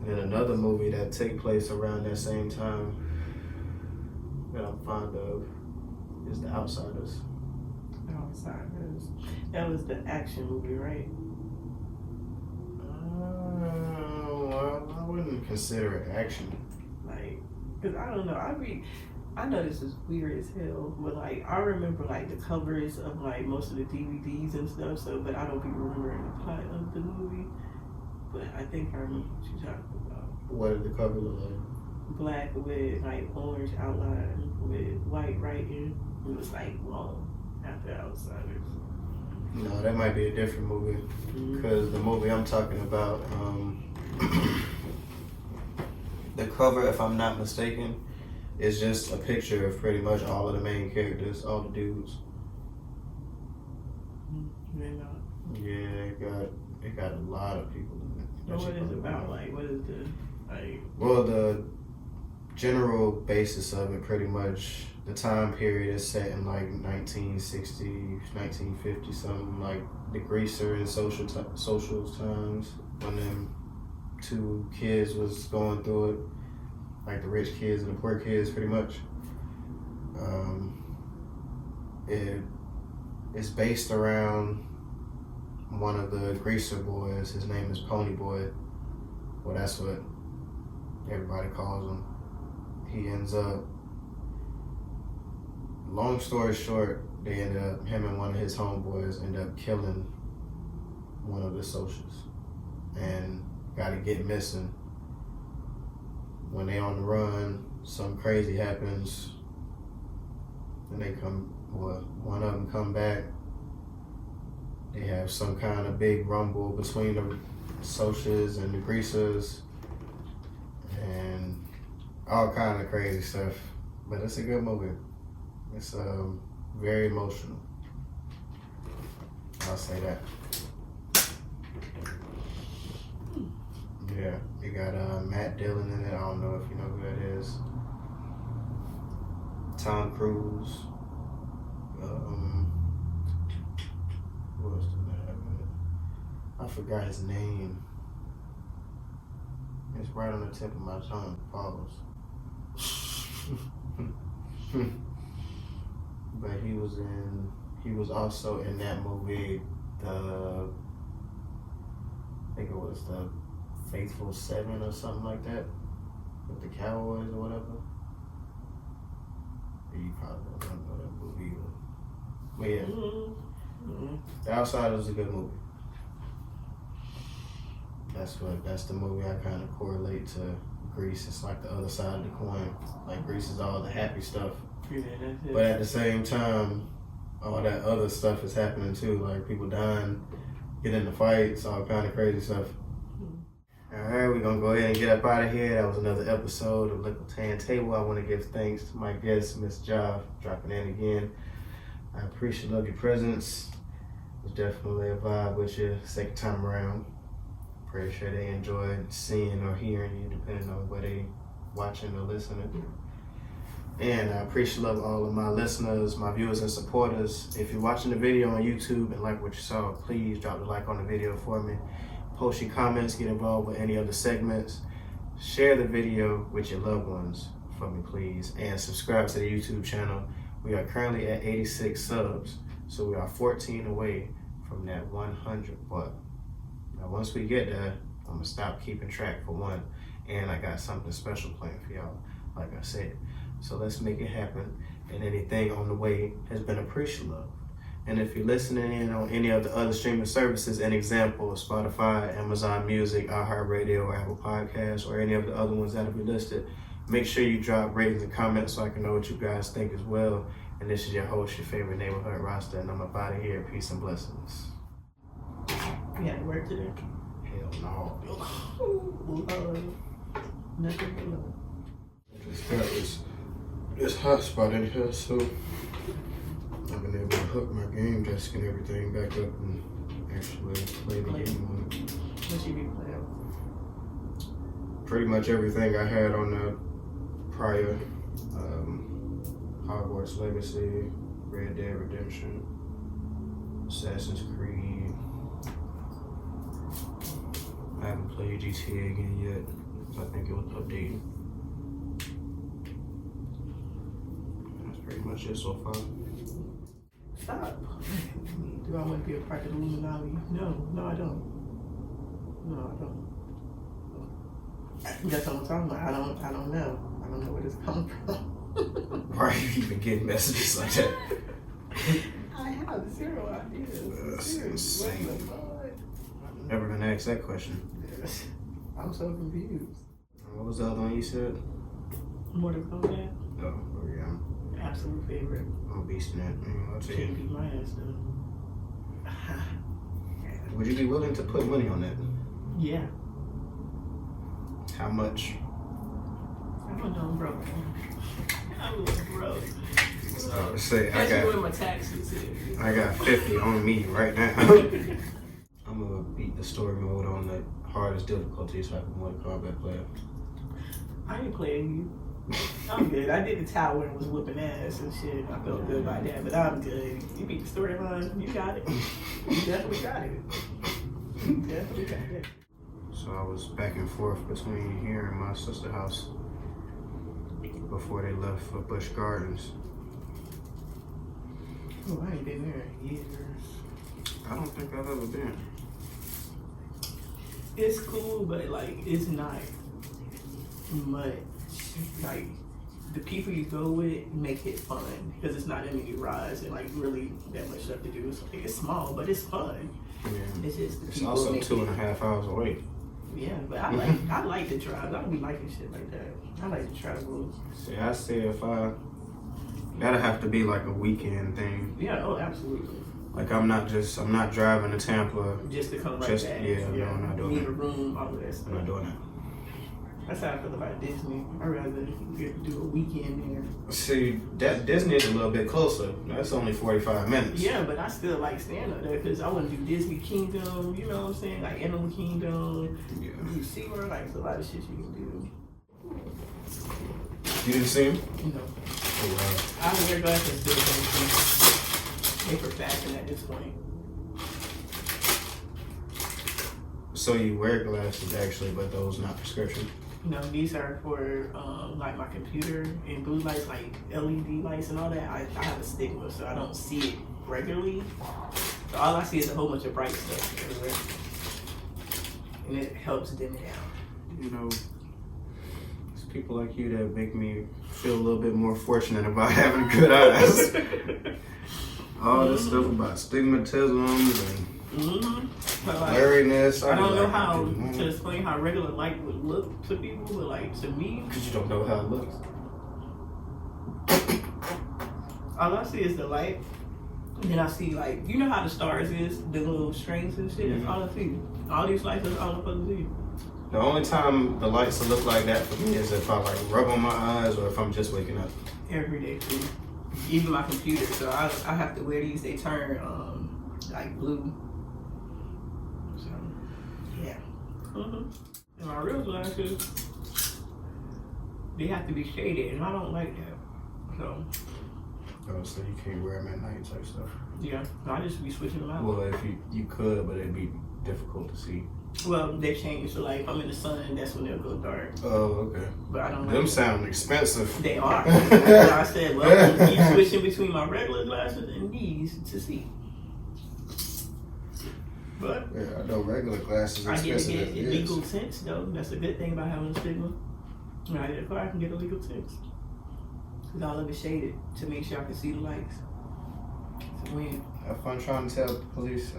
[SPEAKER 1] And then another movie that take place around that same time that I'm fond of is The Outsiders.
[SPEAKER 2] The Outsiders. That was the action movie, right?
[SPEAKER 1] Well, I wouldn't consider it action.
[SPEAKER 2] Like, cause I don't know. I know this is weird as hell, but like I remember like the covers of like most of the DVDs and stuff. So, but I don't be remembering the plot of the movie. But I think I remember what you're talking about.
[SPEAKER 1] What did the cover look like?
[SPEAKER 2] Black with like orange outline with white writing. It was like long after Outsiders.
[SPEAKER 1] No, that might be a different movie. Because the movie I'm talking about, the cover, if I'm not mistaken, is just a picture of pretty much all of the main characters, all the dudes. Yeah, it got a lot of people in it.
[SPEAKER 2] What is it about? Like, what is the like?
[SPEAKER 1] Well, the general basis of it, pretty much, the time period is set in like 1960, 1950, something like the greaser and social times when them 2 kids was going through it, like the rich kids and the poor kids, pretty much. It's based around one of the greaser boys. His name is Pony Boy. Well, that's what everybody calls him. He ends up, long story short, him and one of his homeboys end up killing one of the socials and gotta get missing. When they on the run, something crazy happens, and one of them come back. They have some kind of big rumble between the socials and the greasers, and all kind of crazy stuff. But it's a good movie. It's very emotional. I'll say that. Yeah, you got Matt Dillon in it. I don't know if you know who that is. Tom Cruise. Who else did that have in it? I forgot his name. It's right on the tip of my tongue. Pause. But he was also in that movie, I think it was the Faithful 7 or something like that, with the Cowboys or whatever. You probably don't know that movie either. But yeah, The Outsiders is a good movie. That's the movie I kind of correlate to Grease. It's like the other side of the coin. Like Grease is all the happy stuff.
[SPEAKER 2] Yeah, that's it.
[SPEAKER 1] But at the same time, all that other stuff is happening too, like people dying, getting into fights, all kind of crazy stuff. All right, we're gonna go ahead and get up out of here. That was another episode of Likkle Table. I want to give thanks to my guest, Miss Jav, dropping in again. I appreciate your presence. It was definitely a vibe with you second time around. Pretty sure they enjoyed seeing or hearing you, depending on where they watching or listening. And I appreciate all of my listeners, my viewers and supporters. If you're watching the video on YouTube and like what you saw, please drop the like on the video for me. Post your comments, get involved with any other segments. Share the video with your loved ones for me, please. And subscribe to the YouTube channel. We are currently at 86 subs, so we are 14 away from that 100. But now once we get there, I'm gonna stop keeping track for one. And I got something special planned for y'all, like I said. So let's make it happen. And anything on the way has been appreciated. And if you're listening in on any of the other streaming services, an example, Spotify, Amazon Music, iHeartRadio, or Apple Podcasts, or any of the other ones that'll be listed, make sure you drop ratings and comments so I can know what you guys think as well. And this is your host, your favorite neighborhood roster, and I'm up out of here. Peace and blessings.
[SPEAKER 2] You had to work today?
[SPEAKER 1] Hell no.
[SPEAKER 2] Nothing but love.
[SPEAKER 1] Just got this hot spot in here, so I've been able to hook my game desk and everything back up and actually play the game on it.
[SPEAKER 2] What you be playing?
[SPEAKER 1] Pretty much everything I had on the prior Hogwarts Legacy, Red Dead Redemption, Assassin's Creed. I haven't played GTA again yet, so I think it was updated. That's pretty much it so far.
[SPEAKER 2] Stop. Do I want to be a part of the Illuminati? No, I don't. No, I don't. That's what I'm talking about. I don't know. I don't know where this comes from.
[SPEAKER 1] Why are you even getting messages like that?
[SPEAKER 2] I have zero ideas.
[SPEAKER 1] That's insane.
[SPEAKER 2] What the fuck?
[SPEAKER 1] I'm never gonna ask that question.
[SPEAKER 2] I'm so confused.
[SPEAKER 1] What was the other one you said?
[SPEAKER 2] Mortal Kombat?
[SPEAKER 1] Oh yeah.
[SPEAKER 2] Absolute favorite.
[SPEAKER 1] I'm a beast in that. I'll tell
[SPEAKER 2] Can't
[SPEAKER 1] you.
[SPEAKER 2] beat my ass though.
[SPEAKER 1] Would you be willing to put money on that?
[SPEAKER 2] Yeah.
[SPEAKER 1] How much?
[SPEAKER 2] I'm broke. I'm broke.
[SPEAKER 1] I would say
[SPEAKER 2] Especially with my taxes.
[SPEAKER 1] I got 50 on me right now. I'm gonna beat the story mode on the hardest difficulty so I can win a combat player.
[SPEAKER 2] I ain't playing you. I'm good. I did the tower and was whooping ass and shit. I felt good about that, but I'm good. You beat the storyline, you got it. You definitely got it. You definitely got it.
[SPEAKER 1] So I was back and forth between here and my sister's house before they left for Busch Gardens.
[SPEAKER 2] Oh, I ain't been there in years.
[SPEAKER 1] I don't think I've ever been.
[SPEAKER 2] It's cool, but like it's not much. Like the people you go with make it fun because it's not that many rides and like really that much stuff to do. It's small, but it's fun.
[SPEAKER 1] Yeah.
[SPEAKER 2] It's just the
[SPEAKER 1] It's
[SPEAKER 2] people
[SPEAKER 1] also
[SPEAKER 2] make
[SPEAKER 1] 2.5 hours away.
[SPEAKER 2] Yeah, but I like to drive. I don't be liking shit like that. I like to travel.
[SPEAKER 1] See, I say that'll have to be like a weekend thing.
[SPEAKER 2] Yeah, oh, absolutely.
[SPEAKER 1] Like I'm not driving to Tampa.
[SPEAKER 2] Just to come right
[SPEAKER 1] Just,
[SPEAKER 2] back.
[SPEAKER 1] yeah, no, I'm not doing
[SPEAKER 2] Need
[SPEAKER 1] that.
[SPEAKER 2] a room, all of that stuff.
[SPEAKER 1] I'm not doing that.
[SPEAKER 2] That's how I feel about Disney. I'd rather get to do a weekend there.
[SPEAKER 1] See, that Disney is a little bit closer. That's only 45 minutes.
[SPEAKER 2] Yeah, but I still like staying up there because I want to do Disney Kingdom, you know what I'm saying? Like Animal Kingdom,
[SPEAKER 1] Yeah.
[SPEAKER 2] do SeaWorld, like it's a lot of shit you can do.
[SPEAKER 1] You didn't see him?
[SPEAKER 2] You know,
[SPEAKER 1] Oh, wow.
[SPEAKER 2] I wear glasses still they for fashion at this point.
[SPEAKER 1] So you wear glasses actually, but those not prescription?
[SPEAKER 2] You know, these are for like my computer and blue lights, like LED lights and all that. I have a stigma, so I don't see it regularly. So all I see is a whole bunch of bright stuff everywhere. And it helps dim it down.
[SPEAKER 1] You know, it's people like you that make me feel a little bit more fortunate about having good eyes. All this stuff about stigmatism and blurriness.
[SPEAKER 2] I don't know how to explain how regular light would look to people, but like to me,
[SPEAKER 1] because you don't know how it looks.
[SPEAKER 2] all I see is the light, And then I see like, you know how the stars is, the little strings and shit. That's all I see. All these lights, that's all I'm supposed to see.
[SPEAKER 1] The only time the lights will look like that for me is if I like rub on my eyes or if I'm just waking up.
[SPEAKER 2] Every day too. Even my computer, so I have to wear these. They turn like blue. So yeah. And my real glasses, they have to be shaded, and I don't like that. So.
[SPEAKER 1] Oh, so you can't wear them at night type stuff.
[SPEAKER 2] Yeah, I just be switching them out.
[SPEAKER 1] Well, if you could, but it'd be difficult to see.
[SPEAKER 2] Well, they changed. So like, if I'm in the sun, that's when they'll go dark.
[SPEAKER 1] Oh, okay.
[SPEAKER 2] But I don't know.
[SPEAKER 1] Them sound expensive.
[SPEAKER 2] They are. So I said, well, I'm keep switching between my regular glasses and these to see. But
[SPEAKER 1] Yeah, I know regular glasses are
[SPEAKER 2] I get
[SPEAKER 1] expensive.
[SPEAKER 2] to get illegal tints though. That's a good thing about having a stigma. When I get a car, I can get illegal tints. Cause all of it shaded to make sure I can see the lights. So when
[SPEAKER 1] Have fun trying to tell police,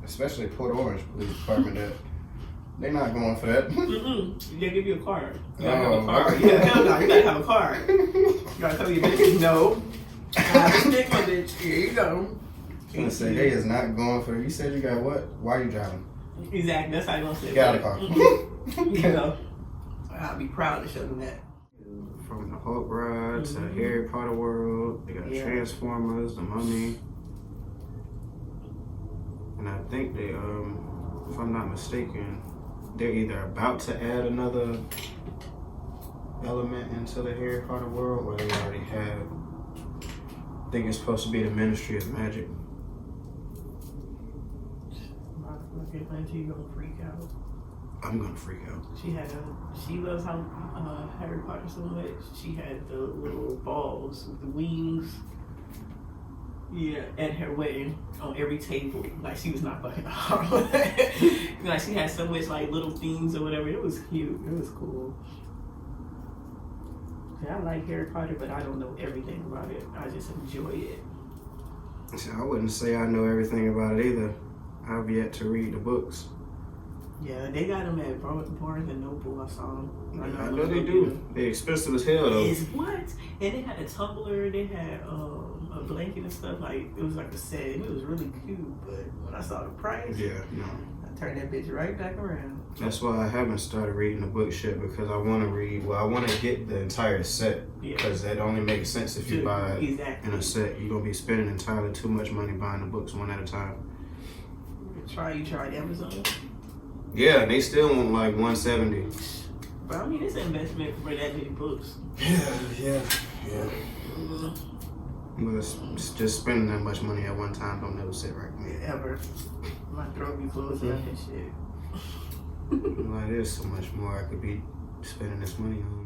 [SPEAKER 1] especially Port Orange Police Department, that they're not going for that.
[SPEAKER 2] They give you a card. You gotta have a
[SPEAKER 1] Oh,
[SPEAKER 2] card.
[SPEAKER 1] okay.
[SPEAKER 2] Yeah, hell no, you gotta have a card. You gotta tell your bitch, no. I have a stigma, bitch. Here you go.
[SPEAKER 1] I'm gonna say they is not going for it. You said you got what? Why are you driving?
[SPEAKER 2] Exactly, that's how you gonna say it.
[SPEAKER 1] Got a car.
[SPEAKER 2] You know, I'll be proud to show them that.
[SPEAKER 1] From the Hulk ride to Harry Potter world, they got Transformers, the Mummy, and I think they, if I'm not mistaken, they're either about to add another element into the Harry Potter world, or they already have. I think it's supposed to be the Ministry of Magic.
[SPEAKER 2] My auntie gonna freak out.
[SPEAKER 1] I'm gonna freak out.
[SPEAKER 2] She loves how Harry Potter so much. She had the little balls with the wings. Yeah, at her wedding on every table. Like she was not fucking off. Like she had so much like little things or whatever. It was cute. It was cool. Yeah, I like Harry Potter, but I don't know everything about it. I just enjoy it.
[SPEAKER 1] So I wouldn't say I know everything about it either. I've yet to read the books.
[SPEAKER 2] Yeah, they got them at Barnes and Noble. I saw them.
[SPEAKER 1] I know they do. They're expensive as hell though.
[SPEAKER 2] Is what? And they had a tumbler. They had a blanket and stuff. Like it was like a set. It was really cute. But when I saw the price,
[SPEAKER 1] Yeah, no.
[SPEAKER 2] I turned that bitch right back around.
[SPEAKER 1] That's why I haven't started reading the book yet, because I want to read. Well, I want to get the entire set, because that only makes sense if you buy it in a set. You're gonna be spending entirely too much money buying the books one at a time.
[SPEAKER 2] You tried Amazon?
[SPEAKER 1] Yeah, they still want like $170.
[SPEAKER 2] But I mean, it's an investment for that many books.
[SPEAKER 1] Yeah. But it's just spending that much money at one time don't never sit right with me.
[SPEAKER 2] Ever. My throat be closing up and shit.
[SPEAKER 1] Like, there's so much more I could be spending this money on.